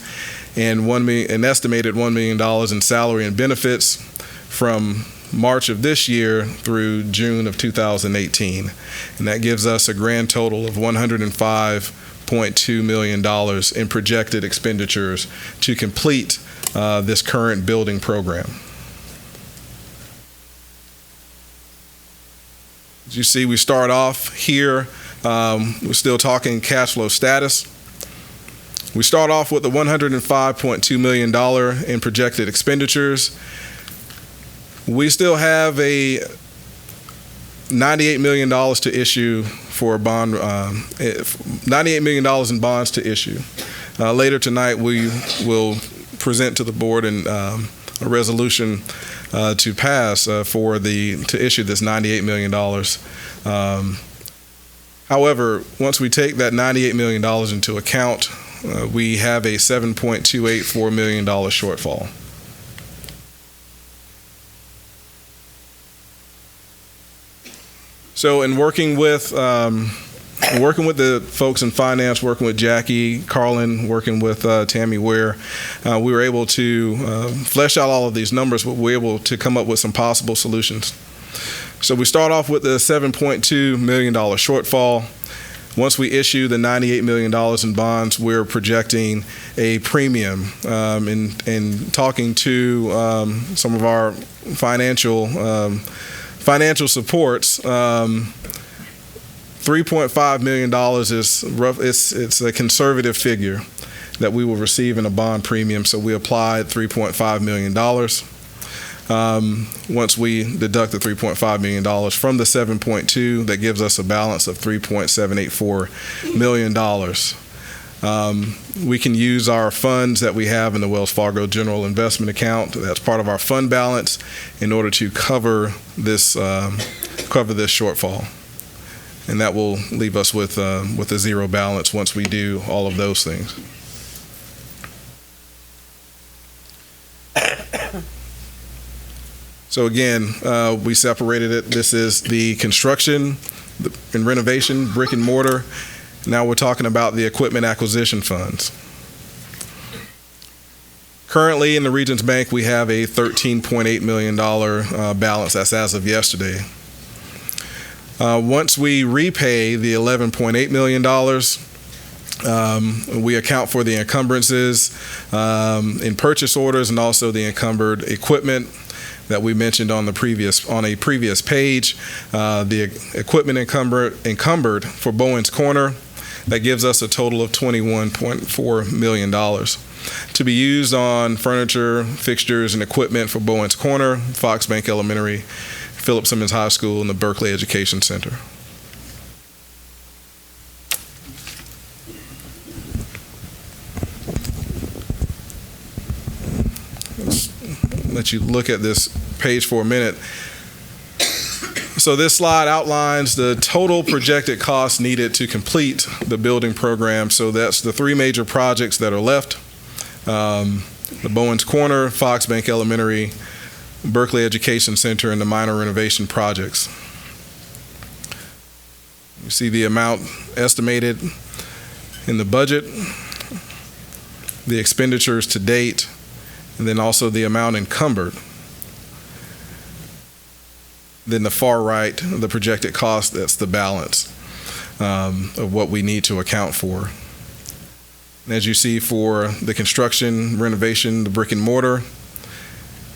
and an estimated $1 million in salary and benefits from March of this year through June of 2018. And that gives us a grand total of $105.2 million in projected expenditures to complete this current building program. As you see, we start off here, we're still talking cash flow status. We start off with the $105.2 million in projected expenditures. We still have a $98 million to issue for a bond, $98 million in bonds to issue. Later tonight, we will present to the board a resolution to pass to issue this $98 million. However, once we take that $98 million into account, we have a $7.284 million shortfall. So in working with the folks in finance, working with Jackie Carlin, working with Tammy Ware, we were able to flesh out all of these numbers, but we were able to come up with some possible solutions. So we start off with the $7.2 million shortfall. Once we issue the $98 million in bonds, we're projecting a premium. In talking to some of our financial supports, $3.5 million is rough. It's a conservative figure that we will receive in a bond premium. So we applied $3.5 million. Once we deduct the $3.5 million from the 7.2, that gives us a balance of $3.784 million. We can use our funds that we have in the Wells Fargo General Investment Account. That's part of our fund balance in order to cover this shortfall. And that will leave us with a zero balance once we do all of those things. So again, we separated it. This is the construction and renovation, brick and mortar. Now we're talking about the equipment acquisition funds. Currently in the Regions Bank, we have a $13.8 million balance. That's as of yesterday. Once we repay the $11.8 million, we account for the encumbrances in purchase orders and also the encumbered equipment that we mentioned on a previous page. The equipment encumbered for Bowens Corner, that gives us a total of $21.4 million to be used on furniture, fixtures, and equipment for Bowens Corner, Fox Bank Elementary, Philip Simmons High School, and the Berkeley Education Center. Let's let you look at this page for a minute. So this slide outlines the total projected costs needed to complete the building program. So that's the three major projects that are left. The Bowens Corner, Fox Bank Elementary, Berkeley Education Center, and the minor renovation projects. You see the amount estimated in the budget, the expenditures to date, and then also the amount encumbered. Then the far right, the projected cost, that's the balance of what we need to account for. And as you see, for the construction, renovation, the brick and mortar,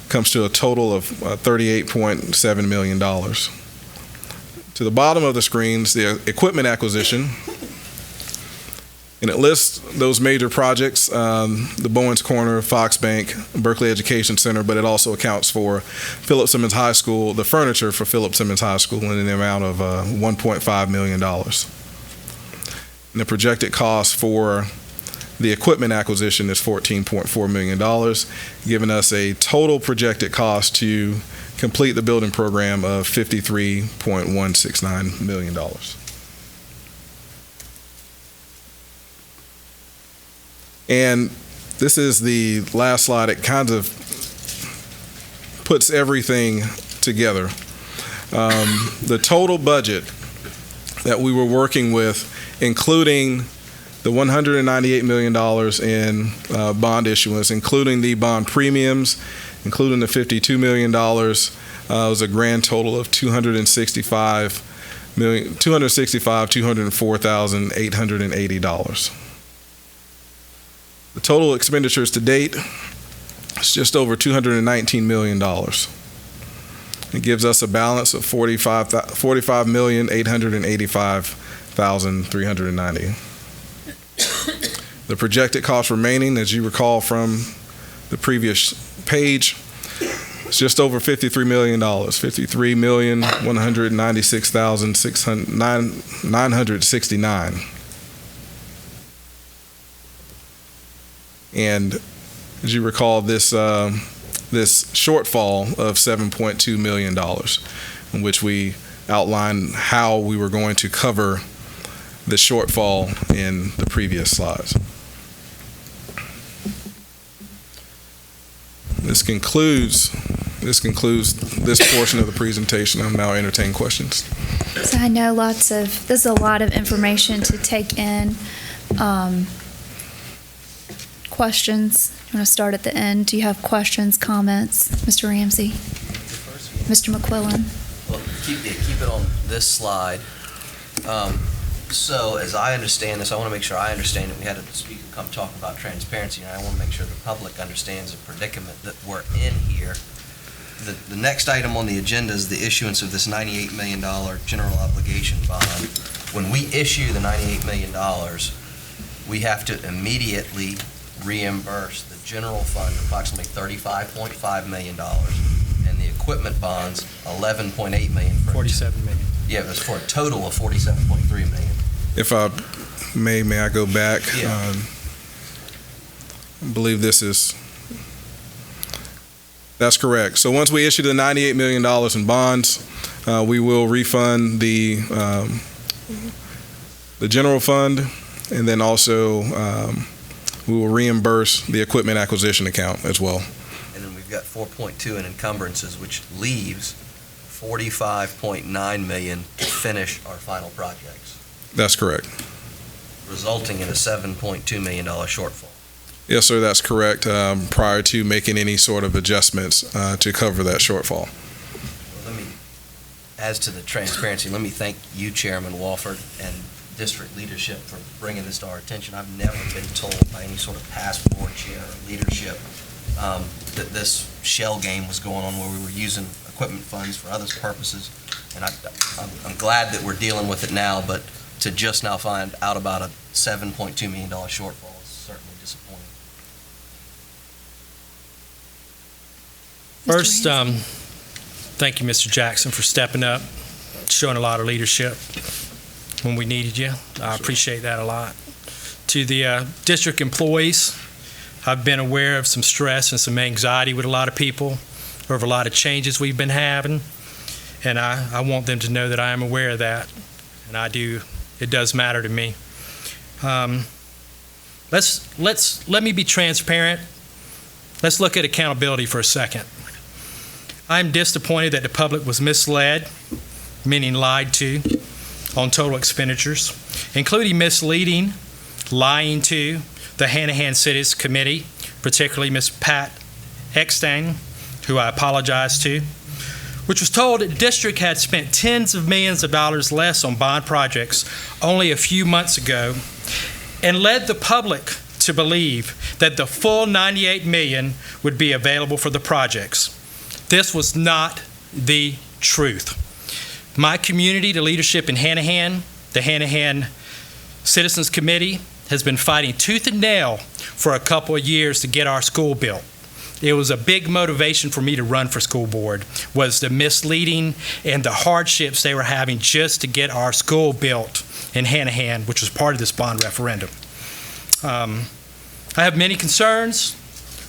comes to a total of $38.7 million. To the bottom of the screen is the equipment acquisition, and it lists those major projects, the Bowens Corner, Fox Bank, Berkeley Education Center, but it also accounts for Philip Simmons High School, the furniture for Philip Simmons High School, in the amount of $1.5 million. And the projected cost for the equipment acquisition is $14.4 million, giving us a total projected cost to complete the building program of $53.169 million. And this is the last slide. It kind of puts everything together. The total budget that we were working with, including the $198 million in bond issuance, including the bond premiums, including the $52 million, was a grand total of $204,880. The total expenditures to date is just over $219 million. It gives us a balance of $45,885,390. The projected cost remaining, as you recall from the previous page, is just over $53 million, $53,196,969. And as you recall, this shortfall of $7.2 million, in which we outlined how we were going to cover the shortfall in the previous slides. This concludes this portion of the presentation. I'm now entertaining questions. So I know this is a lot of information to take in. Questions? You want to start at the end? Do you have questions, comments? Mr. Ramsey? Mr. McQuillan? Well, keep it on this slide. So as I understand this, I want to make sure I understand it. We had a speaker come talk about transparency, and I want to make sure the public understands the predicament that we're in here. The next item on the agenda is the issuance of this $98 million general obligation bond. When we issue the $98 million, we have to immediately reimburse the general fund approximately $35.5 million, and the equipment bonds $11.8 million. For $47 million. Yeah, it was for a total of $47.3 million. If I may I go back? Yeah. I believe that's correct. So once we issue the $98 million in bonds, we will refund the general fund, and then also we will reimburse the equipment acquisition account as well. And then we've got 4.2 in encumbrances, which leaves $45.9 million to finish our final projects, That's correct. resulting in a $7.2 million shortfall. Yes, sir, that's correct, prior to making any sort of adjustments to cover that shortfall. As to the transparency, let me thank you, Chairman Walford, and district leadership for bringing this to our attention. I've never been told by any sort of past board chair or leadership that this shell game was going on where we were using equipment funds for other purposes. And I'm glad that we're dealing with it now, but to just now find out about a $7.2 million shortfall is certainly disappointing. First, thank you, Mr. Jackson, for stepping up, showing a lot of leadership when we needed you. I appreciate that a lot. To the district employees, I've been aware of some stress and some anxiety with a lot of people over a lot of changes we've been having, and I want them to know that I am aware of that, and I do. It does matter to me. Let me be transparent. Let's look at accountability for a second. I'm disappointed that the public was misled, meaning lied to, on total expenditures, including misleading, lying to the Hanahan Cities Committee, particularly Ms. Pat Eckstein, who I apologize to, which was told that the district had spent tens of millions of dollars less on bond projects only a few months ago, and led the public to believe that the full $98 million would be available for the projects. This was not the truth. My community, the leadership in Hanahan, the Hanahan Citizens Committee, has been fighting tooth and nail for a couple of years to get our school built. It was a big motivation for me to run for school board, was the misleading and the hardships they were having just to get our school built in Hanahan, which was part of this bond referendum. I have many concerns.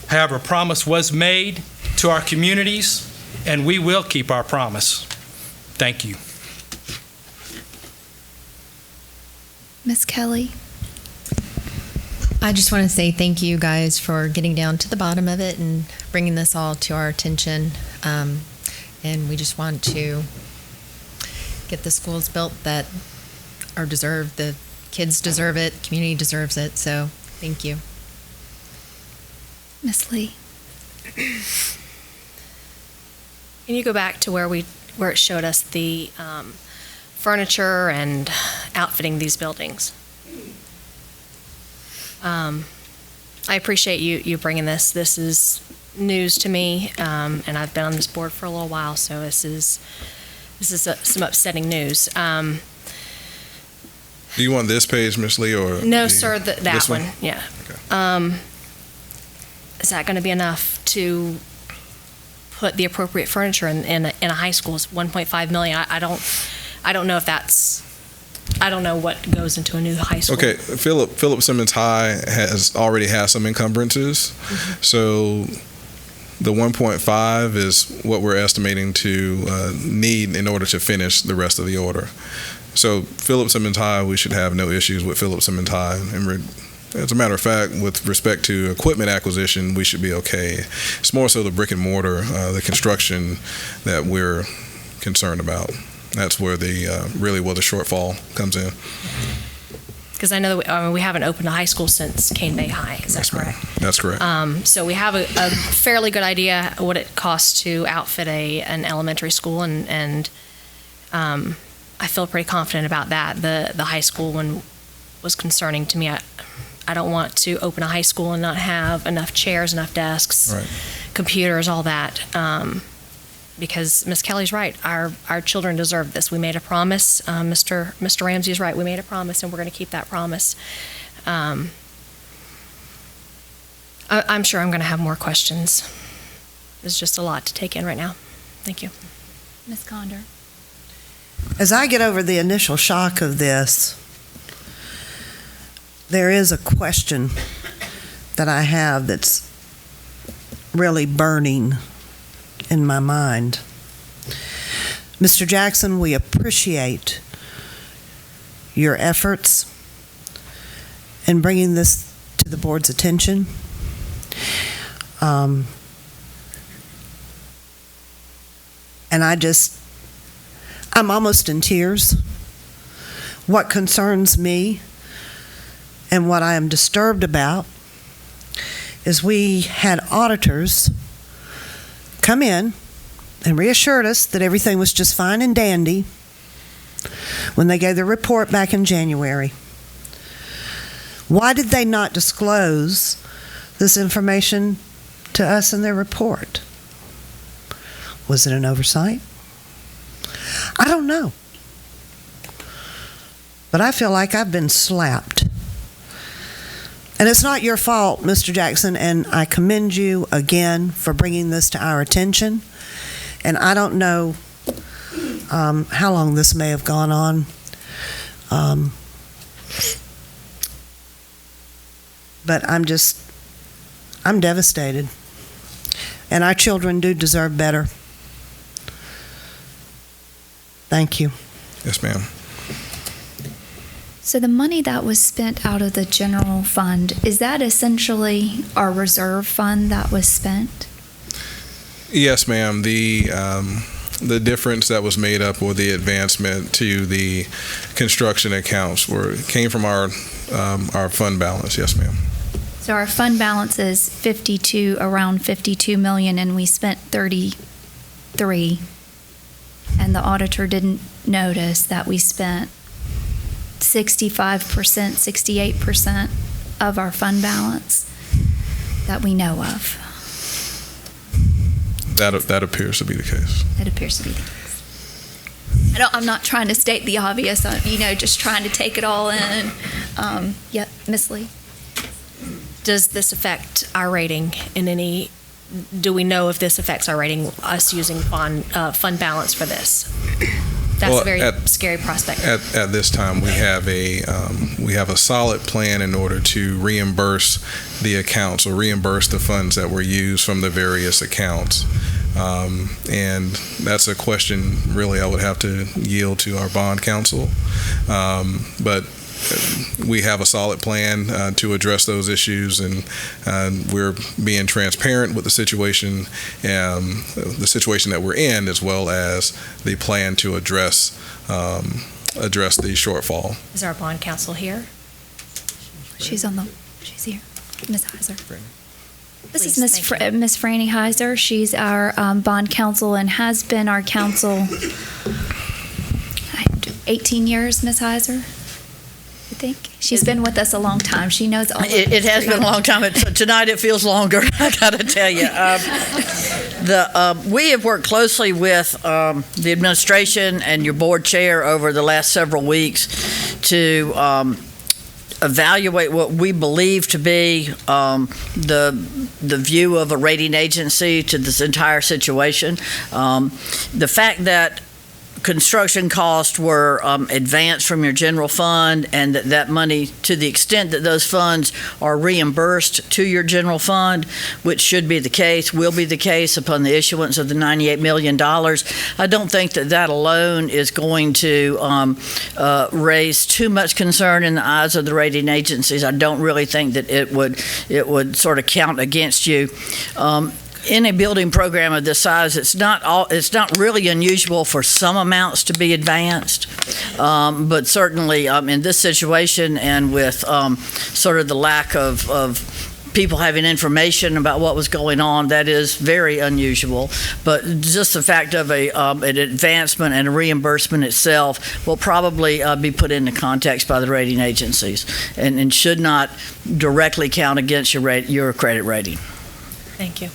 However, a promise was made to our communities, and we will keep our promise. Thank you. Ms. Kelly? I just want to say thank you guys for getting down to the bottom of it and bringing this all to our attention. And we just want to get the schools built that are deserved. The kids deserve it, the community deserves it. So thank you. Ms. Lee? Can you go back to where it showed us the furniture and outfitting these buildings? I appreciate you bringing this. This is news to me, and I've been on this board for a little while, so this is some upsetting news. Do you want this page, Ms. Lee, or No, sir, that this one. Yeah. Okay. Is that going to be enough to put the appropriate furniture in a high school? It's $1.5 million. I don't know if that's. I don't know what goes into a new high school. Okay, Philip Simmons High already has some encumbrances, so the 1.5 is what we're estimating to need in order to finish the rest of the order. So Philip Simmons High, we should have no issues with Philip Simmons High. And as a matter of fact, with respect to equipment acquisition, we should be okay. It's more so the brick and mortar, the construction that we're concerned about. That's where the shortfall comes in. Because I know that we haven't opened a high school since Cane Bay High. Is that correct? That's correct. So we have a fairly good idea what it costs to outfit an elementary school, and I feel pretty confident about that. The high school one was concerning to me. I don't want to open a high school and not have enough chairs, enough desks, right, computers, all that. Because Ms. Kelly's right. Our children deserve this. We made a promise. Mr. Ramsey is right. We made a promise, and we're going to keep that promise. I'm sure I'm going to have more questions. There's just a lot to take in right now. Thank you. Ms. Condor? As I get over the initial shock of this, there is a question that I have that's really burning in my mind. Mr. Jackson, we appreciate your efforts in bringing this to the board's attention. And I'm almost in tears. What concerns me and what I am disturbed about is we had auditors come in and reassured us that everything was just fine and dandy when they gave their report back in January. Why did they not disclose this information to us in their report? Was it an oversight? I don't know. But I feel like I've been slapped. And it's not your fault, Mr. Jackson, and I commend you again for bringing this to our attention. And I don't know how long this may have gone on. But I'm devastated. And our children do deserve better. Thank you. Yes, ma'am. So the money that was spent out of the general fund, is that essentially our reserve fund that was spent? Yes, ma'am. The difference that was made up, or the advancement to the construction accounts, came from our fund balance. Yes, ma'am. So our fund balance is around 52 million, and we spent 33, and the auditor didn't notice that we spent 65%, 68% of our fund balance that we know of. That appears to be the case. That appears to be the case. I'm not trying to state the obvious, just trying to take it all in. Yeah, Ms. Lee? Does this affect our rating in any? Do we know if this affects our rating? Us using fund balance for this? That's Well, a very scary prospect. At this time, we have a solid plan in order to reimburse the accounts or reimburse the funds that were used from the various accounts. And that's a question really I would have to yield to our bond counsel. But we have a solid plan to address those issues, and we're being transparent with the situation that we're in, as well as the plan to address the shortfall. Is our bond counsel here? She's here. Ms. Heiser. This Please, is Ms. Franny Heiser. She's our bond counsel and has been our counsel 18 years, Ms. Heiser, I think. She's been with us a long time. She knows all It has been a long time. Tonight it feels longer, I got to tell you. We have worked closely with the administration and your board chair over the last several weeks to evaluate what we believe to be the view of a rating agency to this entire situation. The fact that construction costs were advanced from your general fund, and that money, to the extent that those funds are reimbursed to your general fund, which should be the case, will be the case upon the issuance of the $98 million, I don't think that alone is going to raise too much concern in the eyes of the rating agencies. I don't really think that it would sort of count against you. In a building program of this size, it's not really unusual for some amounts to be advanced, but certainly in this situation, and with sort of the lack of people having information about what was going on, that is very unusual. But just the fact of an advancement and a reimbursement itself will probably be put into context by the rating agencies, and should not directly count against your credit rating. Thank you.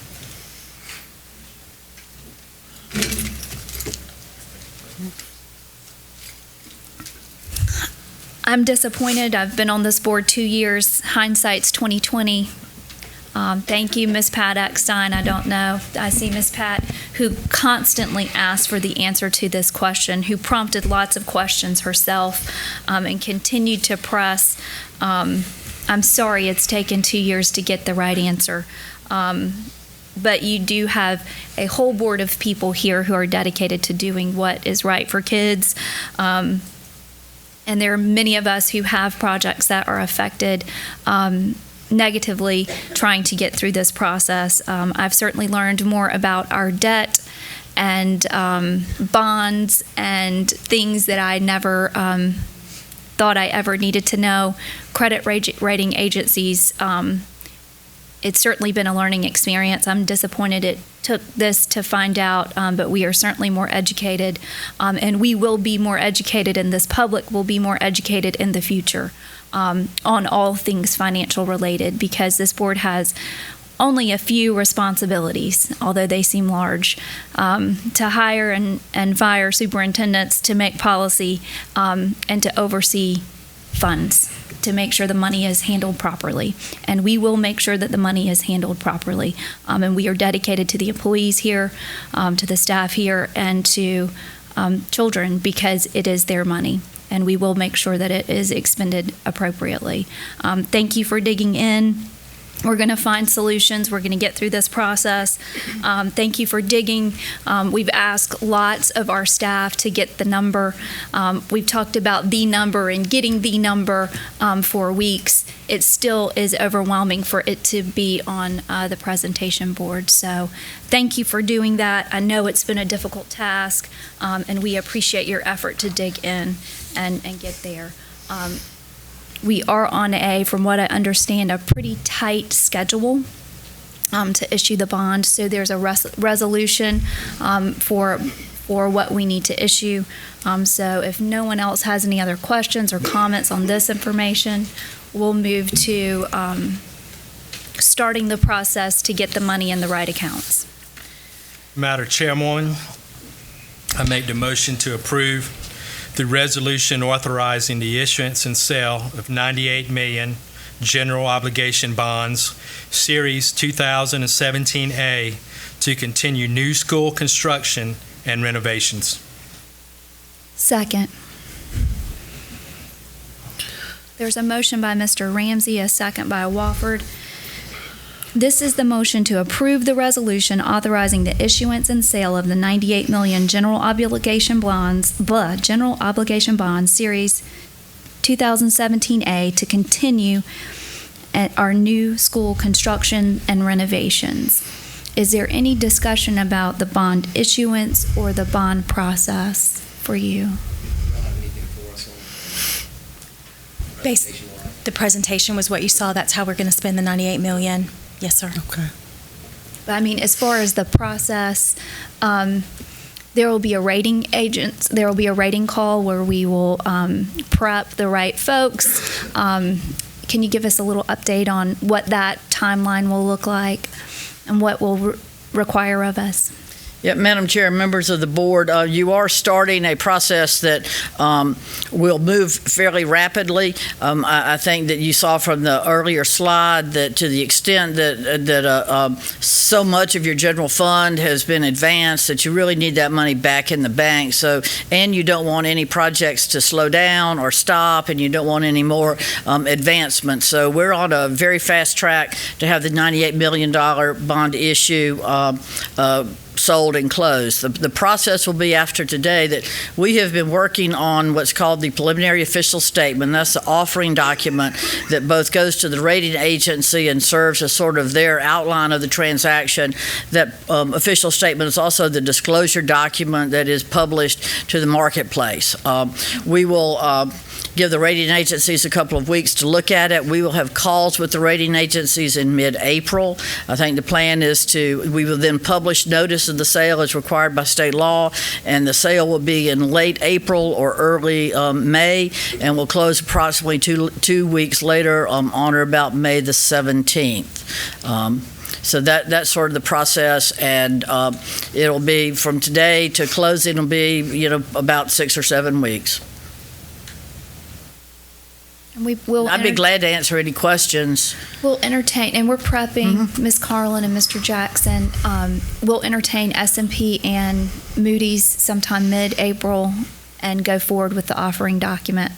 I'm disappointed. I've been on this board 2 years. Hindsight's 2020. Thank you, Ms. Pat Eckstein. I don't know. I see Ms. Pat, who constantly asked for the answer to this question, who prompted lots of questions herself, and continued to press. I'm sorry it's taken 2 years to get the right answer. But you do have a whole board of people here who are dedicated to doing what is right for kids. And there are many of us who have projects that are affected negatively trying to get through this process. I've certainly learned more about our debt and bonds and things that I never thought I ever needed to know. Credit rating agencies, it's certainly been a learning experience. I'm disappointed it took this to find out, but we are certainly more educated, and we will be more educated, and this public will be more educated in the future on all things financial related, because this board has only a few responsibilities, although they seem large, to hire and fire superintendents, to make policy, and to oversee funds, to make sure the money is handled properly. And we will make sure that the money is handled properly. And we are dedicated to the employees here, to the staff here, and to children, because it is their money. And we will make sure that it is expended appropriately. Thank you for digging in. We're going to find solutions. We're going to get through this process. Thank you for digging. We've asked lots of our staff to get the number. We've talked about the number and getting the number for weeks. It still is overwhelming for it to be on the presentation board. So thank you for doing that. I know it's been a difficult task, and we appreciate your effort to dig in and get there. We are on from what I understand, a pretty tight schedule to issue the bond. So there's a resolution for what we need to issue. So if no one else has any other questions or comments on this information, we'll move to starting the process to get the money in the right accounts. Madam Chairwoman, I make the motion to approve the resolution authorizing the issuance and sale of 98 million general obligation bonds, Series 2017A, to continue new school construction and renovations. Second. There's a motion by Mr. Ramsey, a second by Wofford. This is the motion to approve the resolution authorizing the issuance and sale of the 98 million general obligation bonds, Series 2017A to continue at our new school construction and renovations. Is there any discussion about the bond issuance or the bond process for you? The presentation was what you saw. That's how we're going to spend the 98 million. Yes, sir. Okay. I mean, as far as the process, there will be a rating agent. There will be a rating call where we will prep the right folks. Can you give us a little update on what that timeline will look like and what will require of us? Yeah, Madam Chair, members of the board, you are starting a process that will move fairly rapidly. I think that you saw from the earlier slide that to the extent that so much of your general fund has been advanced that you really need that money back in the bank. So, and you don't want any projects to slow down or stop, and you don't want any more advancement. So we're on a very fast track to have the $98 million bond issue sold and closed. The process will be after today that we have been working on what's called the preliminary official statement. That's the offering document that both goes to the rating agency and serves as sort of their outline of the transaction. That official statement is also the disclosure document that is published to the marketplace. We will give the rating agencies a couple of weeks to look at it. We will have calls with the rating agencies in mid-April. I think the plan is we will then publish notice of the sale as required by state law, and the sale will be in late April or early May, and will close approximately two weeks later on or about May the 17th. So that's sort of the process, and it'll be from today to closing will be about 6 or 7 weeks. I'd be glad to answer any questions. We'll entertain, and we're prepping Ms. Carlin and Mr. Jackson. We'll entertain S&P and Moody's sometime mid-April and go forward with the offering document.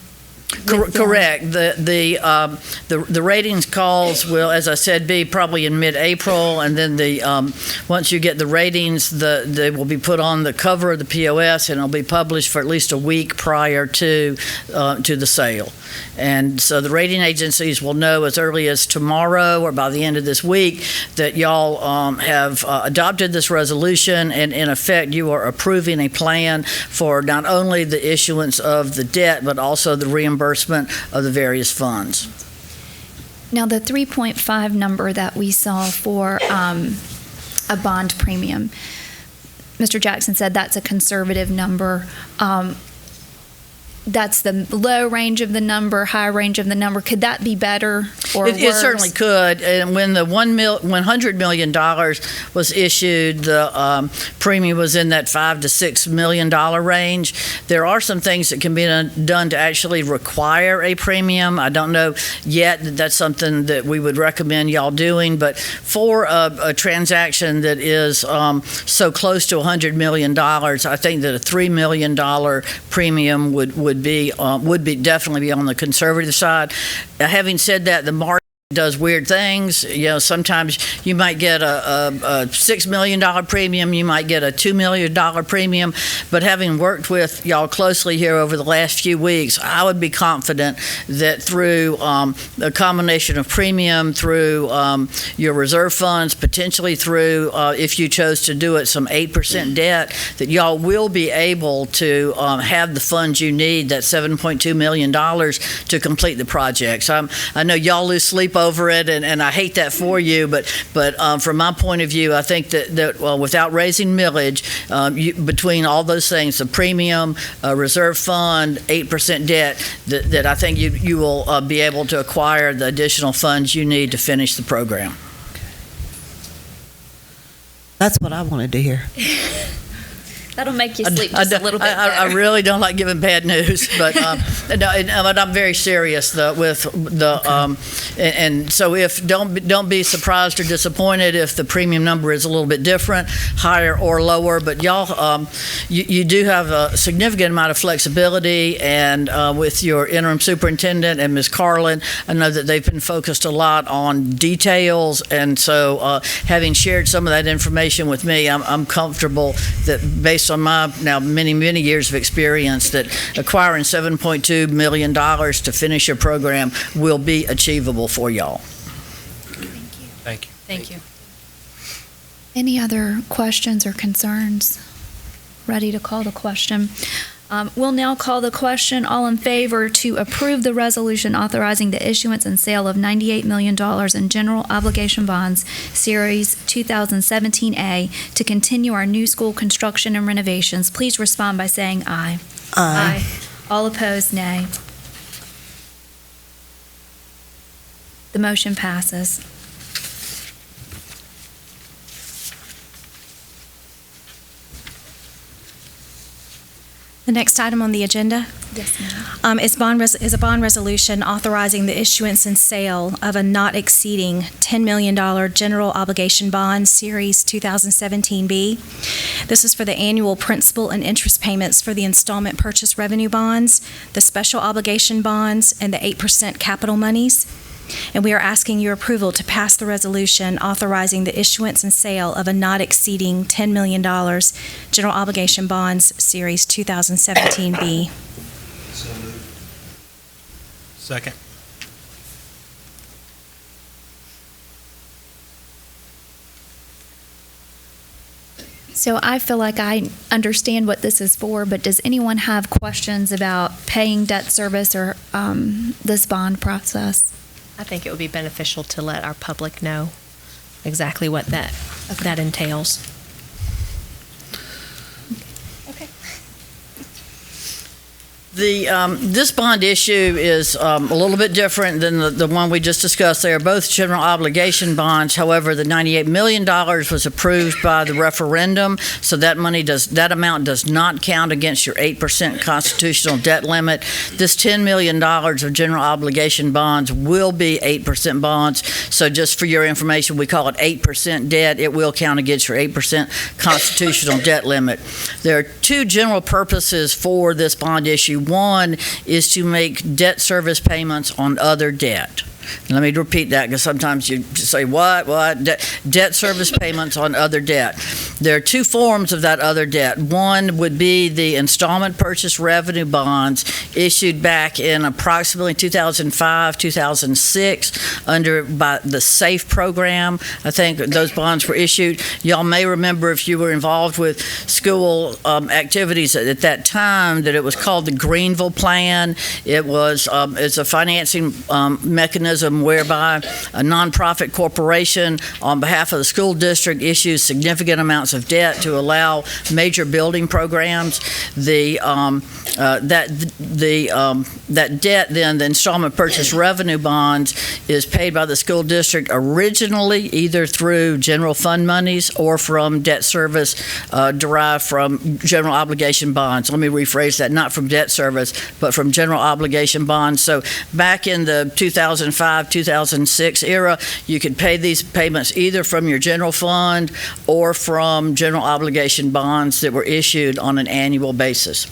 Correct. The ratings calls will, as I said, be probably in mid-April, and then once you get the ratings, they will be put on the cover of the POS, and it'll be published for at least a week prior to the sale. And so the rating agencies will know as early as tomorrow or by the end of this week that y'all have adopted this resolution, and in effect you are approving a plan for not only the issuance of the debt but also the reimbursement of the various funds. Now, the 3.5 number that we saw for a bond premium, Mr. Jackson said that's a conservative number. That's the low range of the number, high range of the number. Could that be better or worse? It certainly could. And when the $100 million was issued, the premium was in that $5 to $6 million range. There are some things that can be done to actually require a premium. I don't know yet that that's something that we would recommend y'all doing, but for a transaction that is so close to $100 million, I think that a $3 million premium would definitely be on the conservative side. Having said that, the market does weird things. Sometimes you might get a $6 million premium, you might get a $2 million premium, but having worked with y'all closely here over the last few weeks, I would be confident that through a combination of premium, through your reserve funds, potentially through, if you chose to do it, some 8% debt, that y'all will be able to have the funds you need, that $7.2 million, to complete the project. So I know y'all lose sleep over it, and I hate that for you, but from my point of view, I think that without raising millage, between all those things, the premium, reserve fund, 8% debt, that I think you will be able to acquire the additional funds you need to finish the program. That's what I wanted to hear. That'll make you sleep just a little bit better. I really don't like giving bad news, but but I'm very serious with the and so if don't be surprised or disappointed if the premium number is a little bit different, higher or lower. But y'all, you do have a significant amount of flexibility, and with your interim superintendent and Ms. Carlin, I know that they've been focused a lot on details, and so having shared some of that information with me, I'm comfortable that based on my now many years of experience that acquiring $7.2 million to finish your program will be achievable for y'all. Thank you. Thank you. Any other questions or concerns? Ready to call the question. We'll now call the question. All in favor to approve the resolution authorizing the issuance and sale of $98 million in general obligation bonds, Series 2017A, to continue our new school construction and renovations. Please respond by saying aye. Aye. All opposed, nay. The motion passes. The next item on the agenda is a bond resolution authorizing the issuance and sale of a not exceeding $10 million general obligation bond, Series 2017B. This is for the annual principal and interest payments for the installment purchase revenue bonds, the special obligation bonds, and the 8% capital monies. And we are asking your approval to pass the resolution authorizing the issuance and sale of a not exceeding $10 million general obligation bonds, Series 2017B. So moved. Second. So I feel like I understand what this is for, but does anyone have questions about paying debt service or this bond process? I think it would be beneficial to let our public know exactly what that entails. This bond issue is a little bit different than the one we just discussed. They are both general obligation bonds. However, the $98 million was approved by the referendum, so that amount does not count against your 8% constitutional debt limit. This $10 million of general obligation bonds will be 8% bonds. So just for your information, we call it 8% debt. It will count against your 8% constitutional debt limit. There are two general purposes for this bond issue. One is to make debt service payments on other debt. Let me repeat that because sometimes you say, what? Debt service payments on other debt. There are two forms of that other debt. One would be the installment purchase revenue bonds issued back in approximately 2005, 2006 by the SAFE program. I think those bonds were issued. Y'all may remember if you were involved with school activities at that time that it was called the Greenville Plan. It was it's a financing mechanism whereby a nonprofit corporation on behalf of the school district issues significant amounts of debt to allow major building programs. That debt, then, the installment purchase revenue bonds, is paid by the school district originally either through general fund monies or from debt service derived from general obligation bonds. Let me rephrase that, not from debt service, but from general obligation bonds. So back in the 2005-2006 era, you could pay these payments either from your general fund or from general obligation bonds that were issued on an annual basis.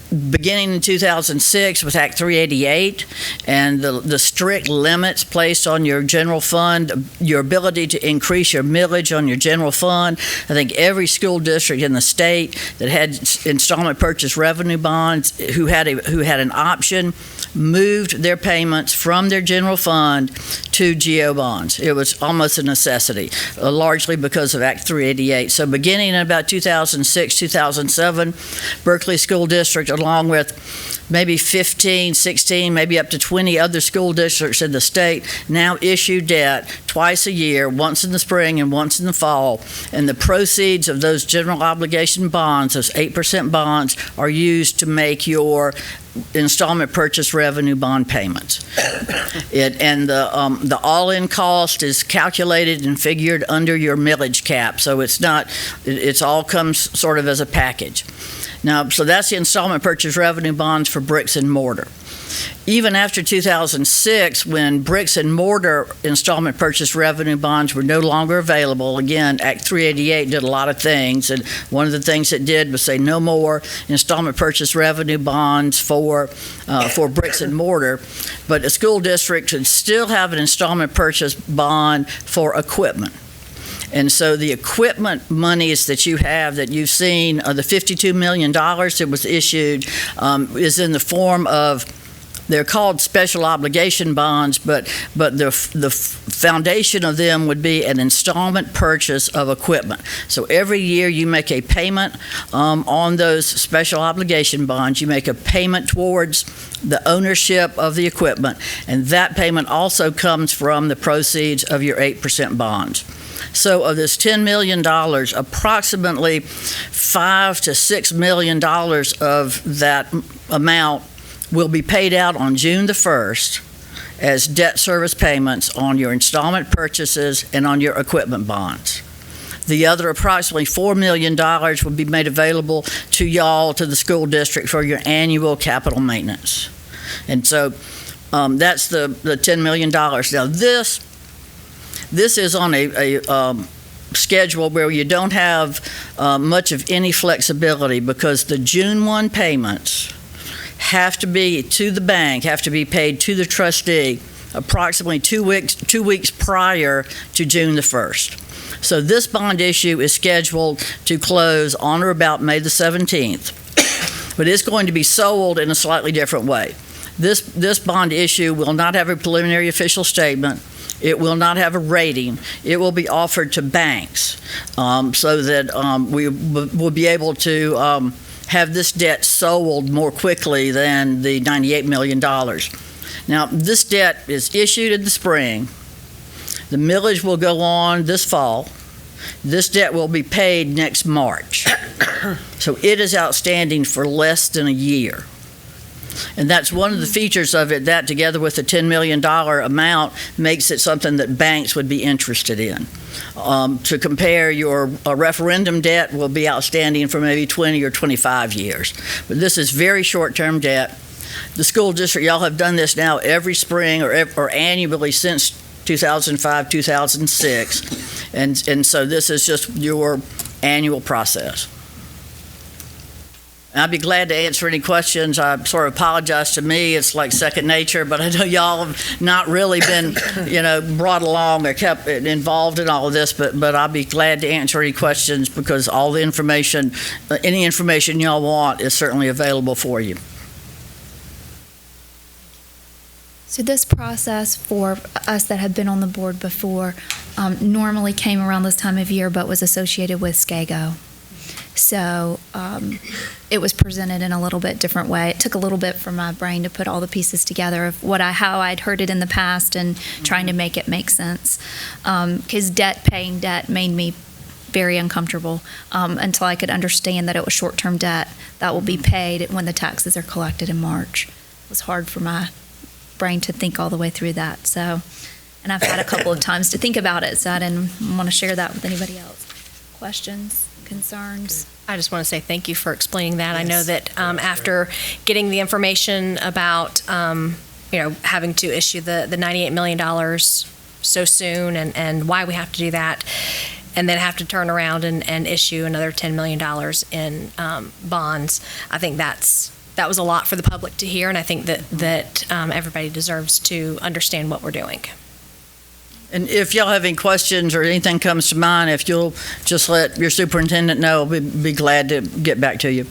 Beginning in 2006 with Act 388 and the strict limits placed on your general fund, your ability to increase your millage on your general fund, I think every school district in the state that had installment purchase revenue bonds who had an option moved their payments from their general fund to GO bonds. It was almost a necessity, largely because of Act 388. So beginning in about 2006, 2007, Berkeley School District, along with maybe 15, 16, maybe up to 20 other school districts in the state, now issue debt twice a year, once in the spring and once in the fall. And the proceeds of those general obligation bonds, those 8% bonds, are used to make your installment purchase revenue bond payments. The all-in cost is calculated and figured under your millage cap, so it's all comes sort of as a package. Now, so that's the installment purchase revenue bonds for bricks and mortar. Even after 2006, when bricks and mortar installment purchase revenue bonds were no longer available, again, Act 388 did a lot of things, and one of the things it did was say no more installment purchase revenue bonds for bricks and mortar, but a school district should still have an installment purchase bond for equipment. And so the equipment monies that you have, that you've seen, the $52 million that was issued, is in the form of, they're called special obligation bonds, but the foundation of them would be an installment purchase of equipment. So every year you make a payment on those special obligation bonds. You make a payment towards the ownership of the equipment, and that payment also comes from the proceeds of your 8% bonds. So of this $10 million, approximately $5 to $6 million of that amount will be paid out on June the 1st as debt service payments on your installment purchases and on your equipment bonds. The other approximately $4 million will be made available to y'all, to the school district, for your annual capital maintenance. And so that's the $10 million. Now this is on a schedule where you don't have much of any flexibility, because the June 1 payments have to be to the bank, have to be paid to the trustee approximately 2 weeks prior to June the 1st. So this bond issue is scheduled to close on or about May the 17th, but it's going to be sold in a slightly different way. This bond issue will not have a preliminary official statement. It will not have a rating. It will be offered to banks so that we will be able to have this debt sold more quickly than the $98 million. Now, this debt is issued in the spring. The millage will go on this fall. This debt will be paid next March. So it is outstanding for less than a year. And that's one of the features of it, that together with the $10 million amount makes it something that banks would be interested in. To compare, your referendum debt will be outstanding for maybe 20 or 25 years. But this is very short-term debt. The school district, y'all have done this now every spring or annually since 2005, 2006. And so this is just your annual process. I'd be glad to answer any questions. I sort of apologize. To me, it's like second nature, but I know y'all have not really been, brought along or kept involved in all of this, but I'll be glad to answer any questions, because all the information, any information y'all want is certainly available for you. So this process for us that have been on the board before normally came around this time of year, but was associated with SCAGO. So it was presented in a little bit different way. It took a little bit for my brain to put all the pieces together of how I'd heard it in the past and trying to make it make sense. Because paying debt made me very uncomfortable until I could understand that it was short-term debt that will be paid when the taxes are collected in March. It was hard for my brain to think all the way through that. So, and I've had a couple of times to think about it, so I didn't want to share that with anybody else. Questions? Concerns? I just want to say thank you for explaining that. Yes. I know that after getting the information about having to issue the $98 million so soon and why we have to do that, and then have to turn around and issue another $10 million in bonds, I think that was a lot for the public to hear, and I think that everybody deserves to understand what we're doing. And if y'all have any questions or anything comes to mind, if you'll just let your superintendent know, we'll be glad to get back to you.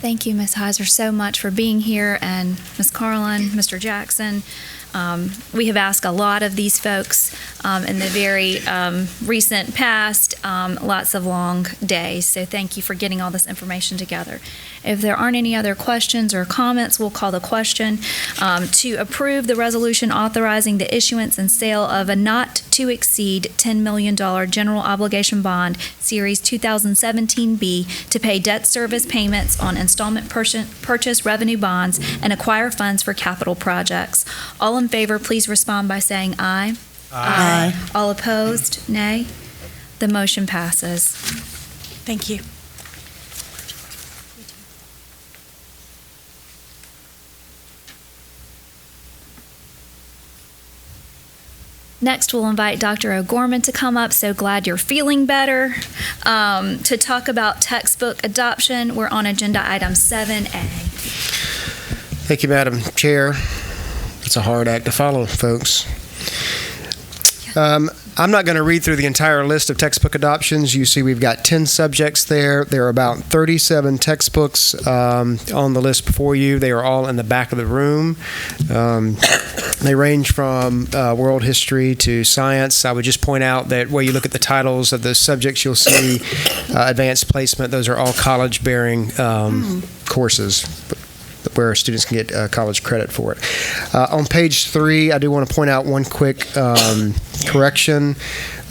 Thank you, Ms. Heiser, so much for being here, and Ms. Carlin, Mr. Jackson. We have asked a lot of these folks in the very recent past, lots of long days, so thank you for getting all this information together. If there aren't any other questions or comments, we'll call the question to approve the resolution authorizing the issuance and sale of a not to exceed $10 million general obligation bond, Series 2017B, to pay debt service payments on installment purchase revenue bonds and acquire funds for capital projects. All in favor, please respond by saying aye. Aye. All opposed, nay. The motion passes. Thank you. Next, we'll invite Dr. O'Gorman to come up. So glad you're feeling better. To talk about textbook adoption, we're on agenda item 7A. Thank you, Madam Chair. It's a hard act to follow, folks. I'm not going to read through the entire list of textbook adoptions. You see we've got 10 subjects there. There are about 37 textbooks on the list before you. They are all in the back of the room. They range from world history to science. I would just point out that where you look at the titles of the subjects, you'll see advanced placement. Those are all college-bearing courses where students can get college credit for it. On page 3, I do want to point out one quick correction.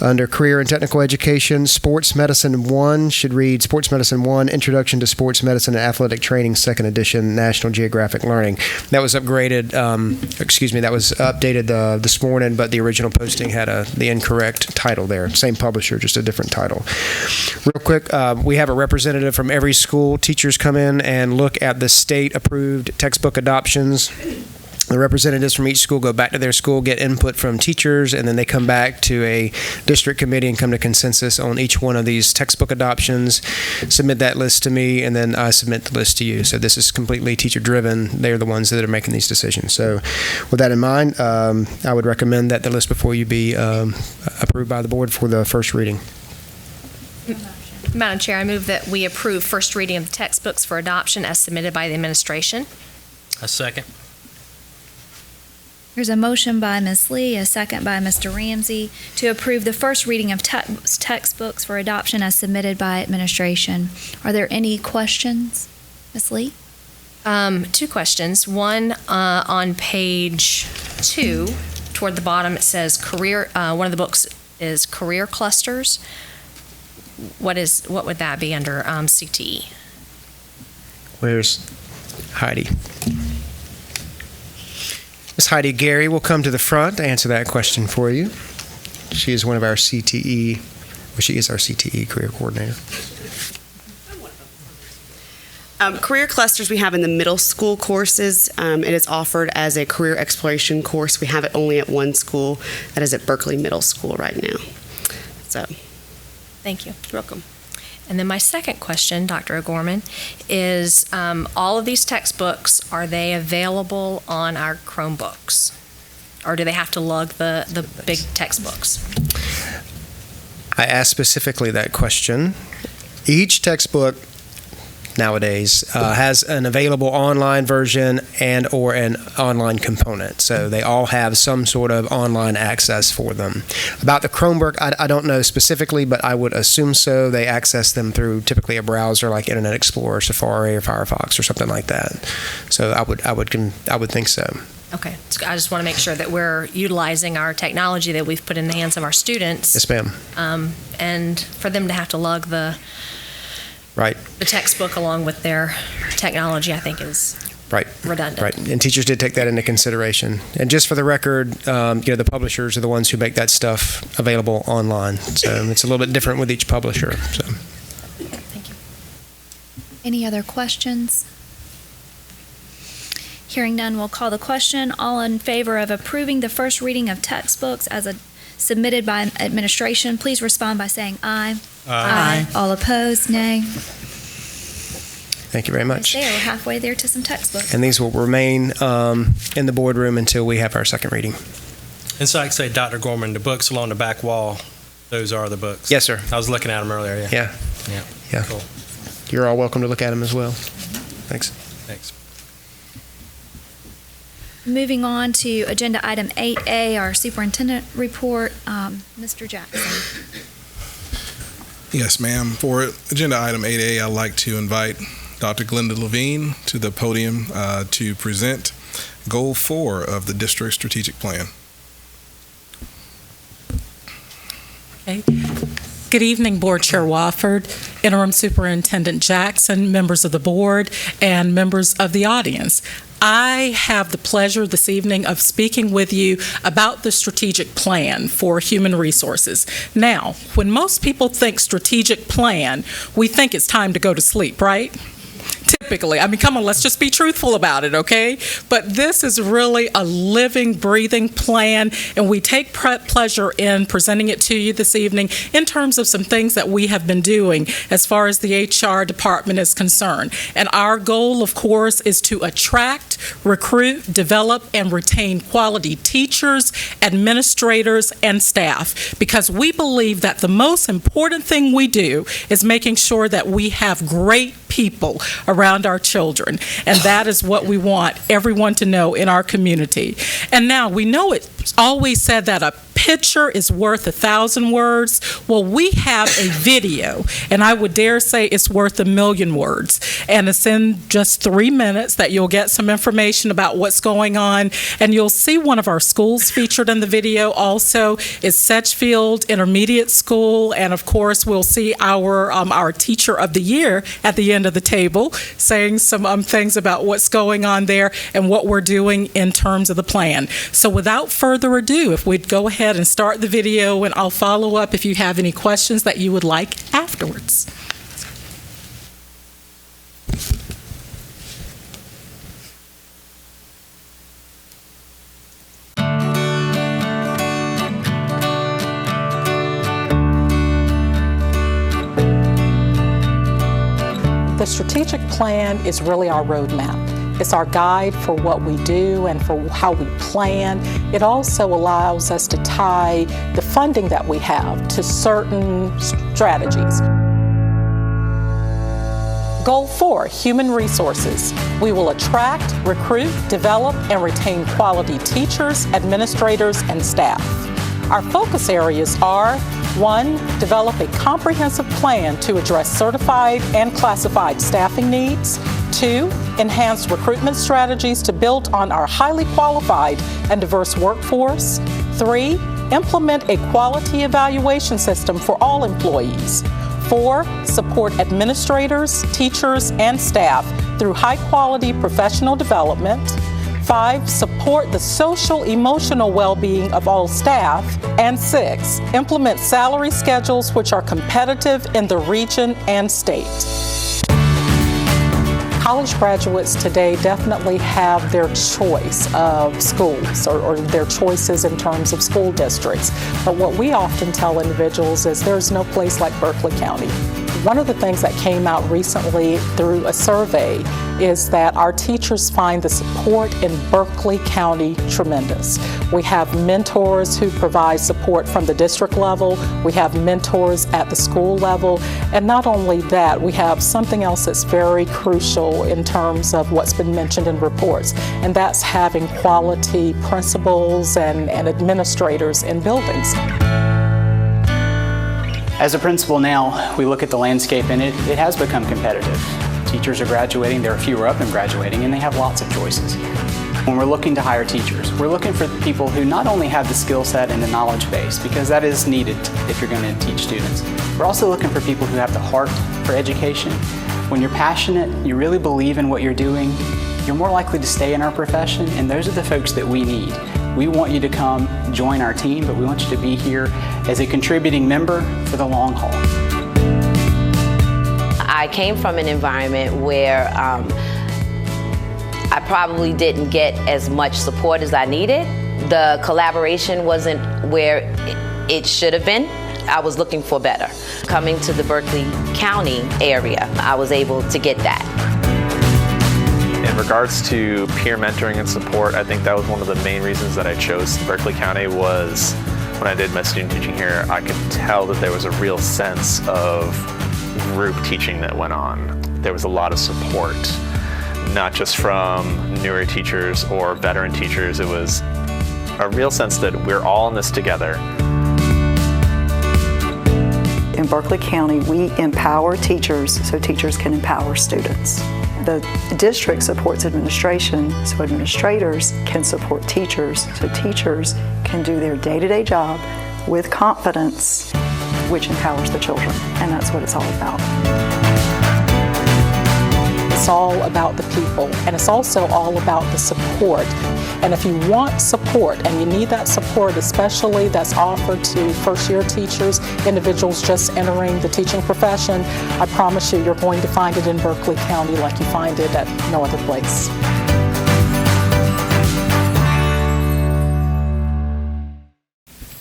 Under Career and Technical Education, Sports Medicine 1 should read Sports Medicine 1, Introduction to Sports Medicine and Athletic Training, 2nd edition, National Geographic Learning. That was upgraded, that was updated this morning, but the original posting had the incorrect title there. Same publisher, just a different title. Real quick, we have a representative from every school. Teachers come in and look at the state-approved textbook adoptions. The representatives from each school go back to their school, get input from teachers, and then they come back to a district committee and come to consensus on each one of these textbook adoptions, submit that list to me, and then I submit the list to you. So this is completely teacher-driven. They're the ones that are making these decisions. So with that in mind, I would recommend that the list before you be approved by the board for the first reading. Madam Chair, I move that we approve first reading of the textbooks for adoption as submitted by the administration. A second. There's a motion by Ms. Lee, a second by Mr. Ramsey, to approve the first reading of textbooks for adoption as submitted by administration. Are there any questions? Ms. Lee? 2 questions. One, on page 2, toward the bottom, it says career, one of the books is Career Clusters. What would that be under CTE? Where's Heidi? Ms. Heidi Gary will come to the front to answer that question for you. She is one of our CTE, well, she is our CTE career coordinator. Career clusters we have in the middle school courses. It is offered as a career exploration course. We have it only at one school. That is at Berkeley Middle School right now. So, thank you. You're welcome. And then my second question, Dr. O'Gorman, is all of these textbooks, are they available on our Chromebooks? Or do they have to lug the big textbooks? I asked specifically that question. Each textbook nowadays has an available online version and or an online component. So they all have some sort of online access for them. About the Chromebook, I don't know specifically, but I would assume so. They access them through typically a browser like Internet Explorer, Safari, or Firefox, or something like that. So I would think so. Okay. So I just want to make sure that we're utilizing our technology that we've put in the hands of our students. Yes, ma'am. And for them to have to lug the textbook along with their technology, I think is redundant. Right, and teachers did take that into consideration. And just for the record, the publishers are the ones who make that stuff available online. So it's a little bit different with each publisher. So. Thank you. Any other questions? Hearing none, we'll call the question. All in favor of approving the first reading of textbooks as submitted by administration, please respond by saying aye. Aye. All opposed, nay. Thank you very much. We're halfway there to some textbooks. And these will remain in the boardroom until we have our second reading. And so I can say, Dr. Gorman, the books along the back wall, those are the books. Yes, sir. I was looking at them earlier, Yeah. Cool. You're all welcome to look at them as well. Thanks. Thanks. Moving on to agenda item 8A, our superintendent report. Mr. Jackson. Yes, ma'am. For agenda item 8A, I'd like to invite Dr. Glenda Levine to the podium to present Goal 4 of the district strategic plan. Good evening, Board Chair Wofford, Interim Superintendent Jackson, members of the board, and members of the audience. I have the pleasure this evening of speaking with you about the strategic plan for human resources. Now, when most people think strategic plan, we think it's time to go to sleep, right? Typically. I mean, come on, let's just be truthful about it, okay? But this is really a living, breathing plan, and we take pleasure in presenting it to you this evening in terms of some things that we have been doing as far as the HR department is concerned. And our goal, of course, is to attract, recruit, develop, and retain quality teachers, administrators, and staff, because we believe that the most important thing we do is making sure that we have great people around our children, and that is what we want everyone to know in our community. And now, we know it's always said that a picture is worth 1,000 words. Well, we have a video, and I would dare say it's worth 1,000,000 words. And it's in just 3 minutes that you'll get some information about what's going on, and you'll see one of our schools featured in the video also is Sedgefield Intermediate School, and of course, we'll see our Teacher of the Year at the end of the table saying some things about what's going on there and what we're doing in terms of the plan. So without further ado, if we'd go ahead and start the video, and I'll follow up if you have any questions that you would like afterwards. The strategic plan is really our roadmap. It's our guide for what we do and for how we plan. It also allows us to tie the funding that we have to certain strategies. Goal 4, human resources. We will attract, recruit, develop, and retain quality teachers, administrators, and staff. Our focus areas are: 1, develop a comprehensive plan to address certified and classified staffing needs. 2, enhance recruitment strategies to build on our highly qualified and diverse workforce. 3, implement a quality evaluation system for all employees. 4, support administrators, teachers, and staff through high-quality professional development. 5, support the social emotional well-being of all staff. And 6, implement salary schedules which are competitive in the region and state. College graduates today definitely have their choice of schools or their choices in terms of school districts. But what we often tell individuals is there's no place like Berkeley County. One of the things that came out recently through a survey is that our teachers find the support in Berkeley County tremendous. We have mentors who provide support from the district level. We have mentors at the school level. And not only that, we have something else that's very crucial in terms of what's been mentioned in reports, and that's having quality principals and administrators in buildings. As a principal now, we look at the landscape and it has become competitive. Teachers are graduating, there are fewer of them graduating, and they have lots of choices here. When we're looking to hire teachers, we're looking for people who not only have the skill set and the knowledge base, because that is needed if you're going to teach students. We're also looking for people who have the heart for education. When you're passionate, you really believe in what you're doing, you're more likely to stay in our profession, and those are the folks that we need. We want you to come join our team, but we want you to be here as a contributing member for the long haul. I came from an environment where I probably didn't get as much support as I needed. The collaboration wasn't where it should have been. I was looking for better. Coming to the Berkeley County area, I was able to get that. In regards to peer mentoring and support, I think that was one of the main reasons that I chose Berkeley County. Was when I did my student teaching here, I could tell that there was a real sense of group teaching that went on. There was a lot of support, not just from newer teachers or veteran teachers. It was a real sense that we're all in this together. In Berkeley County, we empower teachers so teachers can empower students. The district supports administration, so administrators can support teachers, so teachers can do their day-to-day job with confidence which empowers the children, and that's what it's all about. It's all about the people, and it's also all about the support. And if you want support, and you need that support, especially that's offered to first-year teachers, individuals just entering the teaching profession, I promise you, you're going to find it in Berkeley County like you find it at no other place.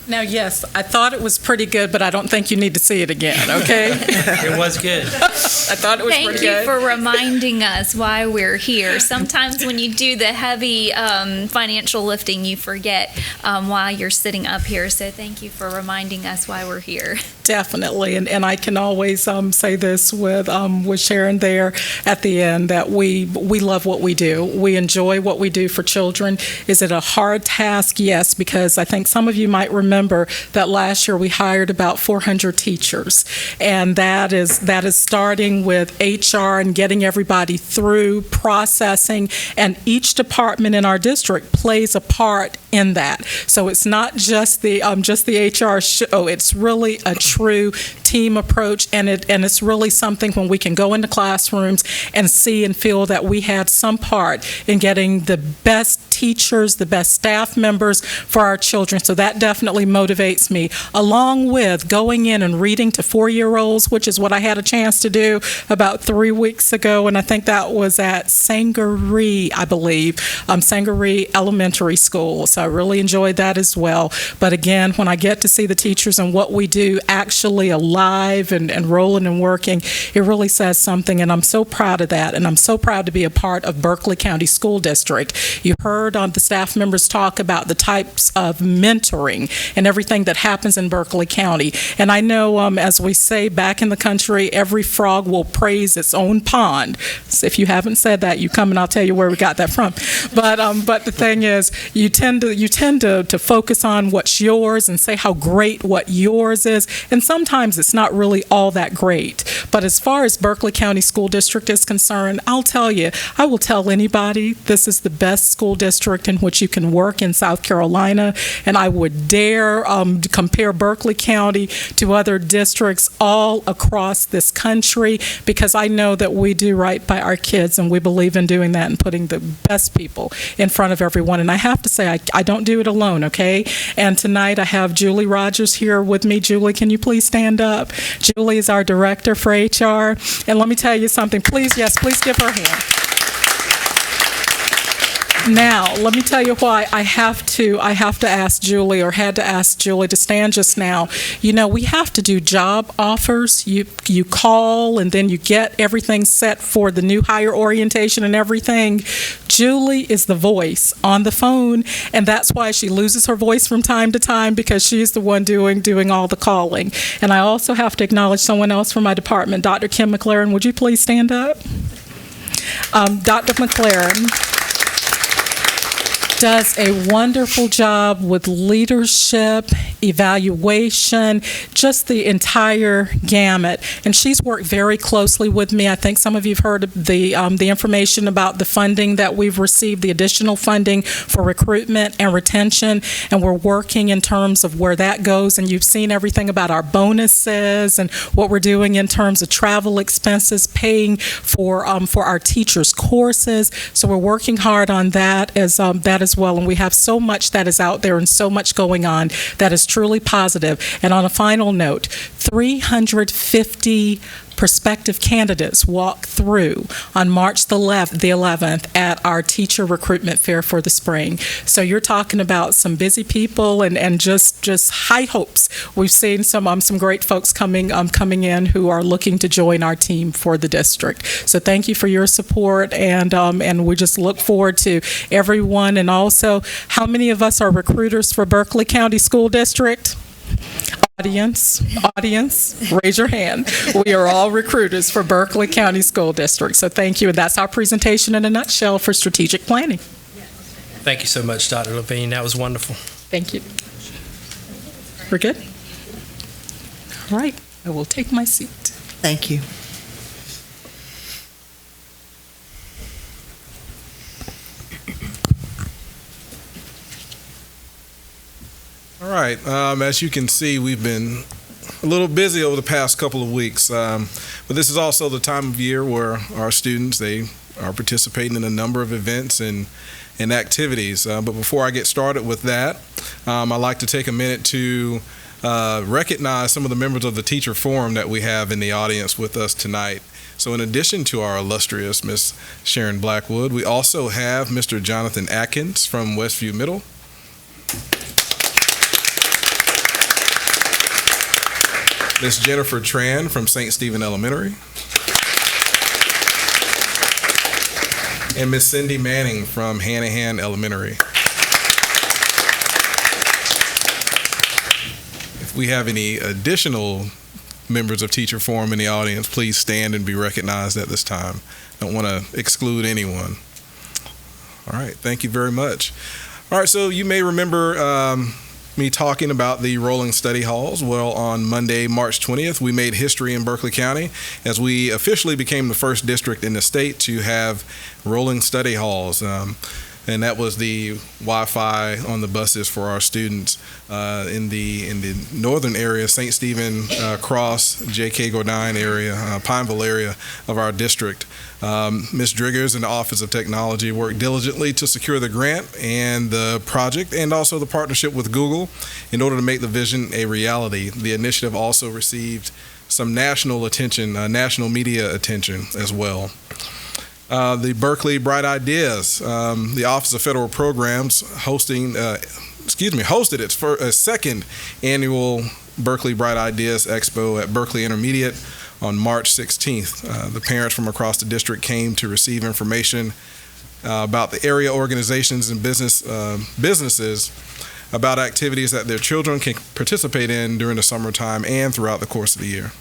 Now, yes, I thought it was pretty good, but I don't think you need to see it again, okay? It was good. I thought it was pretty good. Thank you for reminding us why we're here. Sometimes when you do the heavy financial lifting, you forget why you're sitting up here. So thank you for reminding us why we're here. Definitely, and I can always say this with Sharon there at the end, that we love what we do. We enjoy what we do for children. Is it a hard task? Yes, because I think some of you might remember that last year we hired about 400 teachers, and that is starting with HR and getting everybody through processing, and each department in our district plays a part in that. So it's not just the HR show. It's really a true team approach, and it's really something when we can go into classrooms and see and feel that we had some part in getting the best teachers, the best staff members for our children. So that definitely motivates me, along with going in and reading to 4-year-olds, which is what I had a chance to do about 3 weeks ago, and I think that was at Sangaree, I believe, Sangaree Elementary School. So I really enjoyed that as well. But again, when I get to see the teachers and what we do actually alive and rolling and working, it really says something, and I'm so proud of that, and I'm so proud to be a part of Berkeley County School District. You heard the staff members talk about the types of mentoring and everything that happens in Berkeley County. And I know, as we say back in the country, every frog will praise its own pond. So if you haven't said that, you come and I'll tell you where we got that from. But the thing is, you tend to focus on what's yours and say how great what yours is, and sometimes it's not really all that great. But as far as Berkeley County School District is concerned, I'll tell you, I will tell anybody this is the best school district in which you can work in South Carolina, and I would dare compare Berkeley County to other districts all across this country, because I know that we do right by our kids, and we believe in doing that and putting the best people in front of everyone. And I have to say, I don't do it alone, okay? And tonight I have Julie Rogers here with me. Julie, can you please stand up? Julie is our director for HR. And let me tell you something. Please give her a hand. Now, let me tell you why I have to ask Julie, or had to ask Julie to stand just now. You know, we have to do job offers. You call, and then you get everything set for the new hire orientation and everything. Julie is the voice on the phone, and that's why she loses her voice from time to time, because she's the one doing all the calling. And I also have to acknowledge someone else from my department, Dr. Kim McLaren. Would you please stand up? Dr. McLaren does a wonderful job with leadership, evaluation, just the entire gamut. And she's worked very closely with me. I think some of you have heard the information about the funding that we've received, the additional funding for recruitment and retention, and we're working in terms of where that goes. And you've seen everything about our bonuses and what we're doing in terms of travel expenses, paying for our teachers' courses. So we're working hard on that as well, and we have so much that is out there and so much going on that is truly positive. And on a final note, 350 prospective candidates walk through on March the 11th at our teacher recruitment fair for the spring. So you're talking about some busy people and just high hopes. We've seen some great folks coming in who are looking to join our team for the district. So thank you for your support, and we just look forward to everyone. And also, how many of us are recruiters for Berkeley County School District? Audience, raise your hand. We are all recruiters for Berkeley County School District. So thank you. And that's our presentation in a nutshell for strategic planning. Thank you so much, Dr. Levine. That was wonderful. Thank you. We're good? All right. I will take my seat. Thank you. All right. As you can see, we've been a little busy over the past couple of weeks, but this is also the time of year where our students, they are participating in a number of events and activities. But before I get started with that, I'd like to take a minute to recognize some of the members of the Teacher Forum that we have in the audience with us tonight. So in addition to our illustrious Miss Sharon Blackwood, we also have Mr. Jonathan Atkins from Westview Middle. Miss Jennifer Tran from St. Stephen Elementary. And Miss Cindy Manning from Hanahan Elementary. If we have any additional members of Teacher Forum in the audience, please stand and be recognized at this time. Don't want to exclude anyone. All right, thank you very much. All right, so you may remember me talking about the rolling study halls. Well, on Monday, March 20th, we made history in Berkeley County as we officially became the first district in the state to have rolling study halls. And that was the Wi-Fi on the buses for our students in the northern area, St. Stephen, Cross, J.K. Gordine area, Pineville area of our district. Ms. Driggers in the Office of Technology worked diligently to secure the grant and the project and also the partnership with Google in order to make the vision a reality. The initiative also received some national attention, national media attention as well. The Berkeley Bright Ideas, the Office of Federal Programs hosted its second annual Berkeley Bright Ideas Expo at Berkeley Intermediate on March 16th. The parents from across the district came to receive information about the area organizations and businesses about activities that their children can participate in during the summertime and throughout the course of the year.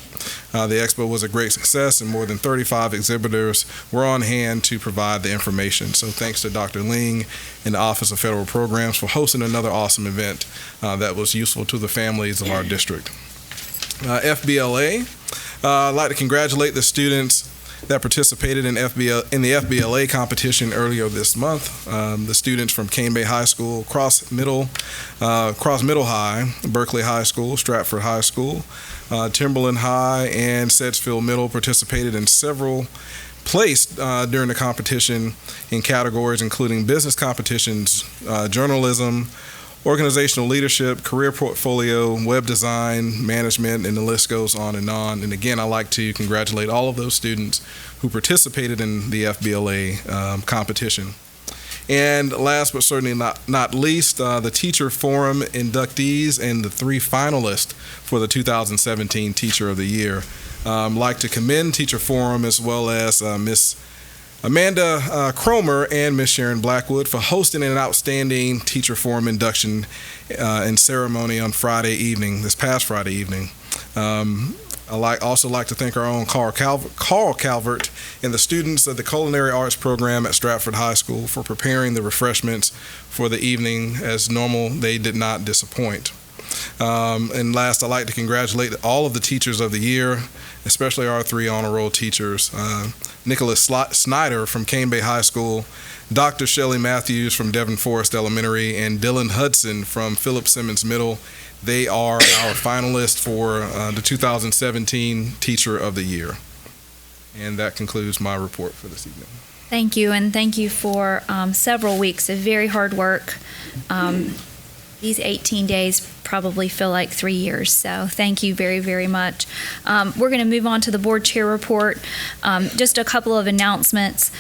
The expo was a great success, and more than 35 exhibitors were on hand to provide the information. So thanks to Dr. Ling and the Office of Federal Programs for hosting another awesome event that was useful to the families of our district. FBLA, I'd like to congratulate the students that participated in the FBLA competition earlier this month. The students from Cane Bay High School, Cross Middle High, Berkeley High School, Stratford High School, Timberland High, and Sedgefield Middle participated in several placed during the competition in categories including business competitions, journalism, organizational leadership, career portfolio, web design, management, and the list goes on and on. And again, I'd like to congratulate all of those students who participated in the FBLA competition. And last but certainly not least, the Teacher Forum inductees and the 3 finalists for the 2017 Teacher of the Year. I'd like to commend Teacher Forum as well as Miss Amanda Cromer and Miss Sharon Blackwood for hosting an outstanding Teacher Forum induction and ceremony on this past Friday evening. I also like to thank our own Carl Calvert and the students of the Culinary Arts program at Stratford High School for preparing the refreshments for the evening. As normal, they did not disappoint. And last, I'd like to congratulate all of the teachers of the year, especially our 3 honor roll teachers, Nicholas Snyder from Cane Bay High School, Dr. Shelley Matthews from Devon Forest Elementary, and Dylan Hudson from Philip Simmons Middle. They are our finalists for the 2017 Teacher of the Year. And that concludes my report for this evening. Thank you, and thank you for several weeks of very hard work. These 18 days probably feel like 3 years, so thank you very, very much. We're going to move on to the board chair report. Just a couple of announcements.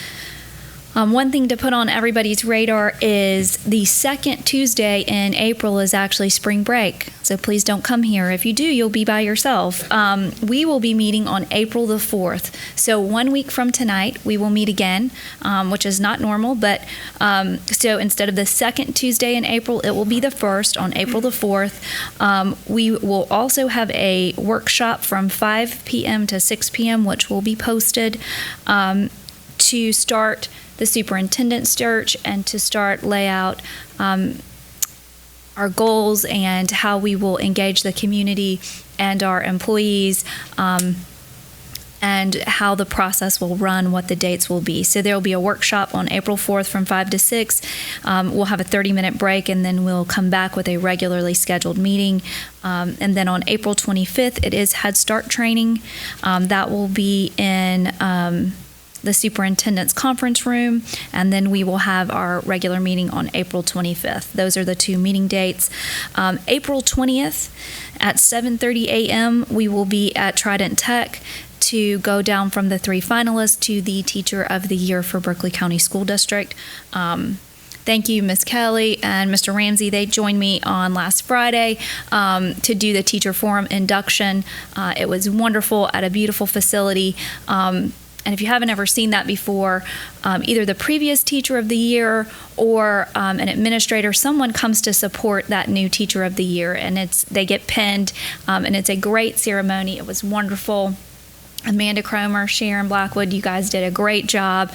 One thing to put on everybody's radar is the second Tuesday in April is actually spring break, so please don't come here. If you do, you'll be by yourself. We will be meeting on April the 4th, so 1 week from tonight we will meet again, which is not normal, but so instead of the second Tuesday in April, it will be the 1st on April the 4th. We will also have a workshop from 5 p.m. to 6 p.m., which will be posted to start the superintendent's search and to start lay out our goals and how we will engage the community and our employees and how the process will run, what the dates will be. So there will be a workshop on April 4th from 5 to 6. We'll have a 30-minute break, and then we'll come back with a regularly scheduled meeting. And then on April 25th, it is Head Start training. That will be in the superintendent's conference room, and then we will have our regular meeting on April 25th. Those are the two meeting dates. April 20th at 7:30 a.m., we will be at Trident Tech to go down from the 3 finalists to the Teacher of the Year for Berkeley County School District. Thank you, Ms. Kelly and Mr. Ramsey. They joined me on last Friday to do the Teacher Forum induction. It was wonderful at a beautiful facility. And if you haven't ever seen that before, either the previous Teacher of the Year or an administrator, someone comes to support that new Teacher of the Year, and they get pinned, and it's a great ceremony. It was wonderful. Amanda Cromer, Sharon Blackwood, you guys did a great job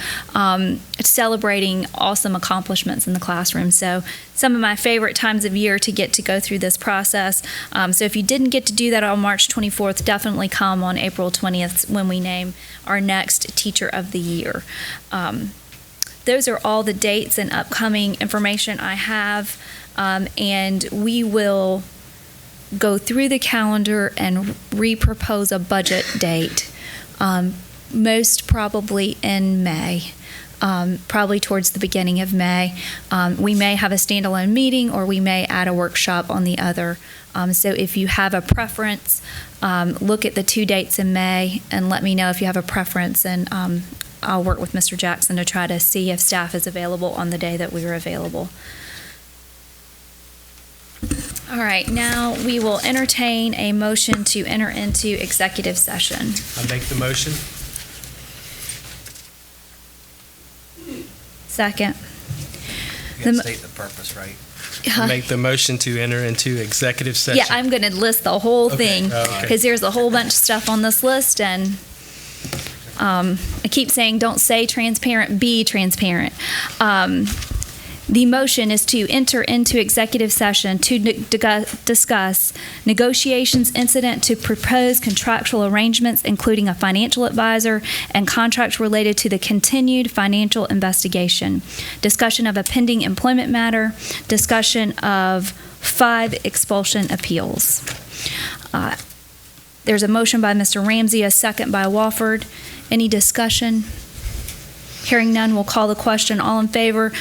celebrating awesome accomplishments in the classroom. So some of my favorite times of year to get to go through this process. So if you didn't get to do that on March 24th, definitely come on April 20th when we name our next Teacher of the Year. Those are all the dates and upcoming information I have, and we will go through the calendar and repropose a budget date, most probably in May, probably towards the beginning of May. We may have a standalone meeting, or we may add a workshop on the other. So if you have a preference, look at the 2 dates in May and let me know if you have a preference, and I'll work with Mr. Jackson to try to see if staff is available on the day that we are available. All right, now we will entertain a motion to enter into executive session. I make the motion. Second. You gotta state the purpose, right? I make the motion to enter into executive session. Yeah, I'm going to list the whole thing Okay. because there's a whole bunch of stuff on this list, and I keep saying don't say transparent, be transparent. The motion is to enter into executive session to discuss negotiations incident to propose contractual arrangements, including a financial advisor and contracts related to the continued financial investigation, discussion of a pending employment matter, discussion of 5 expulsion appeals. There's a motion by Mr. Ramsey, a second by Wofford. Any discussion? Hearing none, we'll call the question. All in favor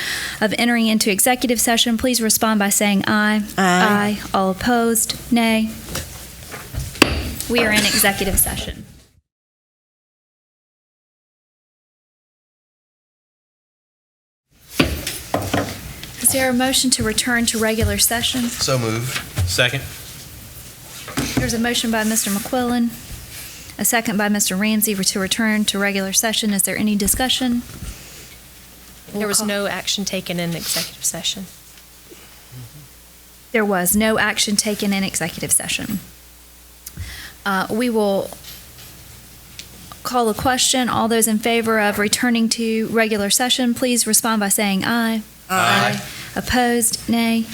of entering into executive session, please respond by saying aye. Aye. All opposed, nay. We are in executive session. Is there a motion to return to regular session? So moved. Second. There's a motion by Mr. McQuillan, a second by Mr. Ramsey to return to regular session. Is there any discussion? There was no action taken in executive session. There was no action taken in executive session. We will call a question. All those in favor of returning to regular session, please respond by saying aye. Aye. Opposed, nay.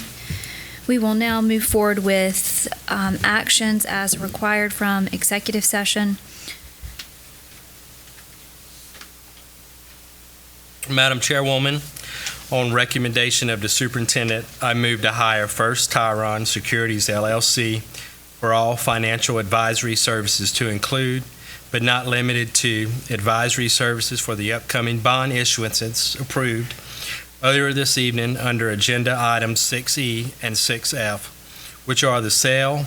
We will now move forward with actions as required from executive session. Madam Chairwoman, on recommendation of the superintendent, I move to hire First Tyron Securities LLC for all financial advisory services to include, but not limited to, advisory services for the upcoming bond issuances approved earlier this evening under Agenda Items 6E and 6F, which are the sale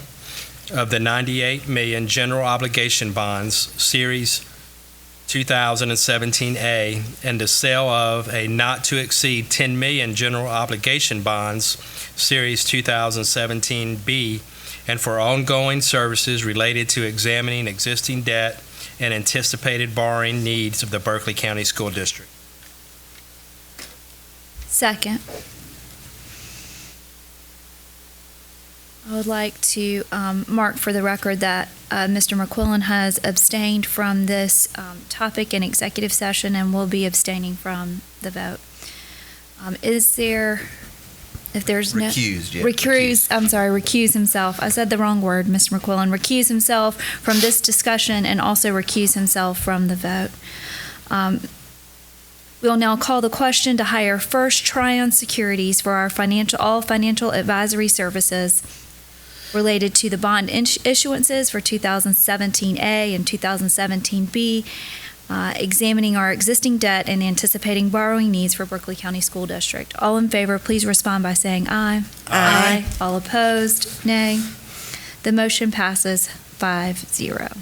of the $98 million general obligation bonds, Series 2017A, and the sale of a not-to-exceed $10 million general obligation bonds, Series 2017B, and for ongoing services related to examining existing debt and anticipated borrowing needs of the Berkeley County School District. Second. I would like to mark for the record that Mr. McQuillan has abstained from this topic in executive session and will be abstaining from the vote. Is there If there's no. Recused, yeah. Recuse himself. I said the wrong word, Mr. McQuillan. Recuse himself from this discussion and also recuse himself from the vote. We'll now call the question to hire First Tryon Securities for our all financial advisory services related to the bond issuances for 2017A and 2017B, examining our existing debt and anticipating borrowing needs for Berkeley County School District. All in favor, please respond by saying aye. Aye. All opposed, nay. The motion passes 5-0.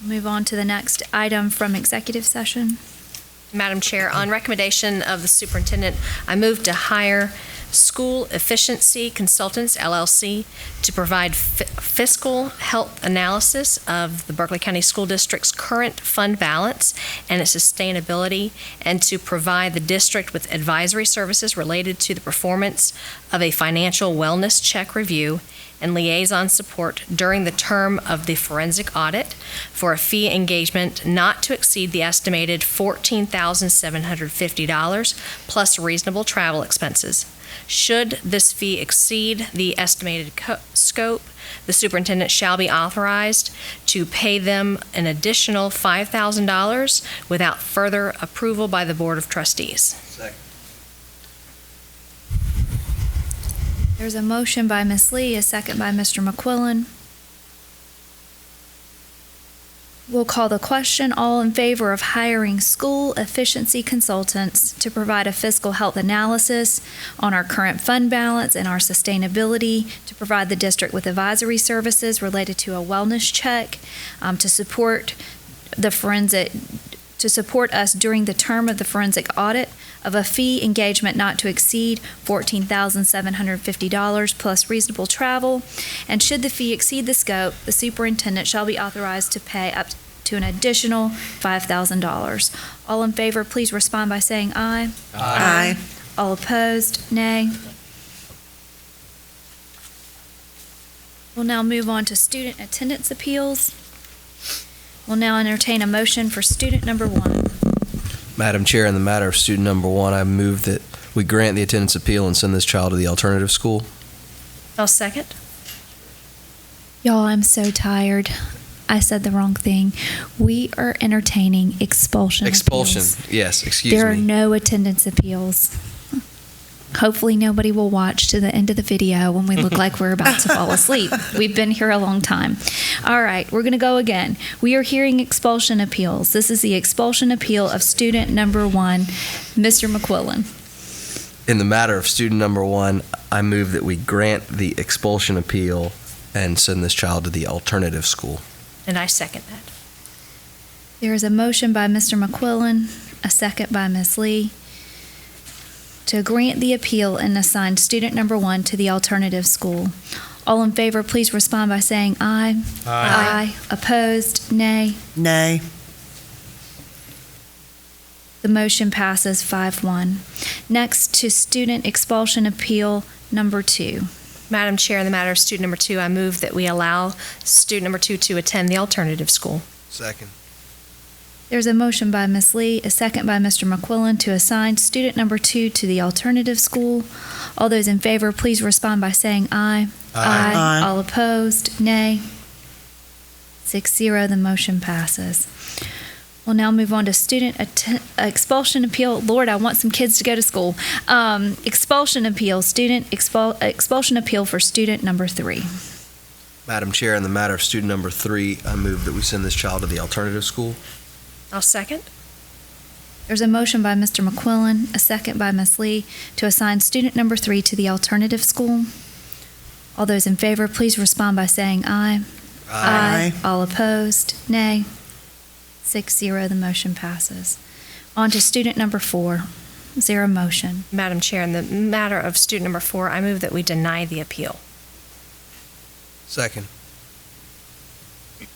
Move on to the next item from executive session. Madam Chair, on recommendation of the superintendent, I move to hire School Efficiency Consultants, LLC, to provide fiscal health analysis of the Berkeley County School District's current fund balance and its sustainability, and to provide the district with advisory services related to the performance of a financial wellness check review and liaison support during the term of the forensic audit for a fee engagement not to exceed the estimated $14,750 plus reasonable travel expenses. Should this fee exceed the estimated scope, the superintendent shall be authorized to pay them an additional $5,000 without further approval by the Board of Trustees. Second. There's a motion by Ms. Lee, a second by Mr. McQuillan. We'll call the question. All in favor of hiring school efficiency consultants to provide a fiscal health analysis on our current fund balance and our sustainability, to provide the district with advisory services related to a wellness check, to support us during the term of the forensic audit of a fee engagement not to exceed $14,750 plus reasonable travel, and should the fee exceed the scope, the superintendent shall be authorized to pay up to an additional $5,000. All in favor, please respond by saying aye. Aye. All opposed, nay. We'll now move on to student attendance appeals. We'll now entertain a motion for student number 1. Madam Chair, in the matter of student number 1, I move that we grant the attendance appeal and send this child to the alternative school. I'll second. Y'all, I'm so tired. I said the wrong thing. We are entertaining expulsion appeals. Yes, excuse me. There are no attendance appeals. Hopefully nobody will watch to the end of the video when we look like we're about to fall asleep. We've been here a long time. All right, we're going to go again. We are hearing expulsion appeals. This is the expulsion appeal of student number 1, Mr. McQuillan. In the matter of student number 1, I move that we grant the expulsion appeal and send this child to the alternative school. And I second that. There is a motion by Mr. McQuillan, a second by Ms. Lee, to grant the appeal and assign student number 1 to the alternative school. All in favor, please respond by saying aye. Aye. Opposed, nay. Nay. The motion passes 5-1. Next to student expulsion appeal number 2. Madam Chair, in the matter of student number 2, I move that we allow student number 2 to attend the alternative school. Second. There's a motion by Ms. Lee, a second by Mr. McQuillan to assign student number 2 to the alternative school. All those in favor, please respond by saying aye. Aye. All opposed, nay. 6-0, the motion passes. We'll now move on to student expulsion appeal. Lord, I want some kids to go to school. Expulsion appeal, expulsion appeal for student number 3. Madam Chair, in the matter of student number 3, I move that we send this child to the alternative school. I'll second. There's a motion by Mr. McQuillan, a second by Ms. Lee, to assign student number 3 to the alternative school. All those in favor, please respond by saying aye. Aye. All opposed, nay. 6-0, the motion passes. On to student number 4. Is there a motion? Madam Chair, in the matter of student number 4, I move that we deny the appeal. Second.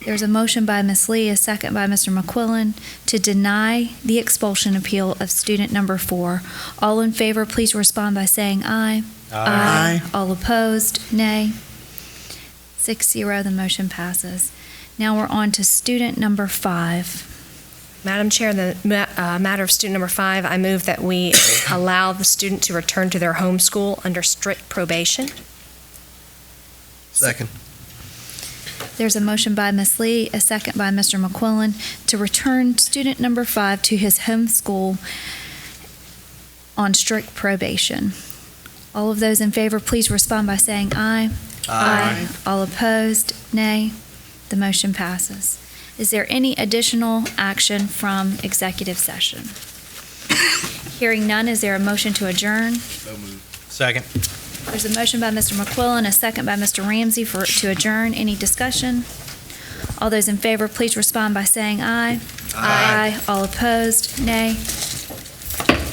There's a motion by Ms. Lee, a second by Mr. McQuillan, to deny the expulsion appeal of student number 4. All in favor, please respond by saying aye. Aye. All opposed, nay. 6-0, the motion passes. Now we're on to student number 5. Madam Chair, in the matter of student number 5, I move that we allow the student to return to their home school under strict probation. Second. There's a motion by Ms. Lee, a second by Mr. McQuillan, to return student number 5 to his home school on strict probation. All of those in favor, please respond by saying aye. Aye. All opposed, nay. The motion passes. Is there any additional action from executive session? Hearing none, is there a motion to adjourn? Second. There's a motion by Mr. McQuillan, a second by Mr. Ramsey to adjourn. Any discussion? All those in favor, please respond by saying aye. Aye. All opposed, nay.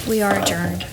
We are adjourned.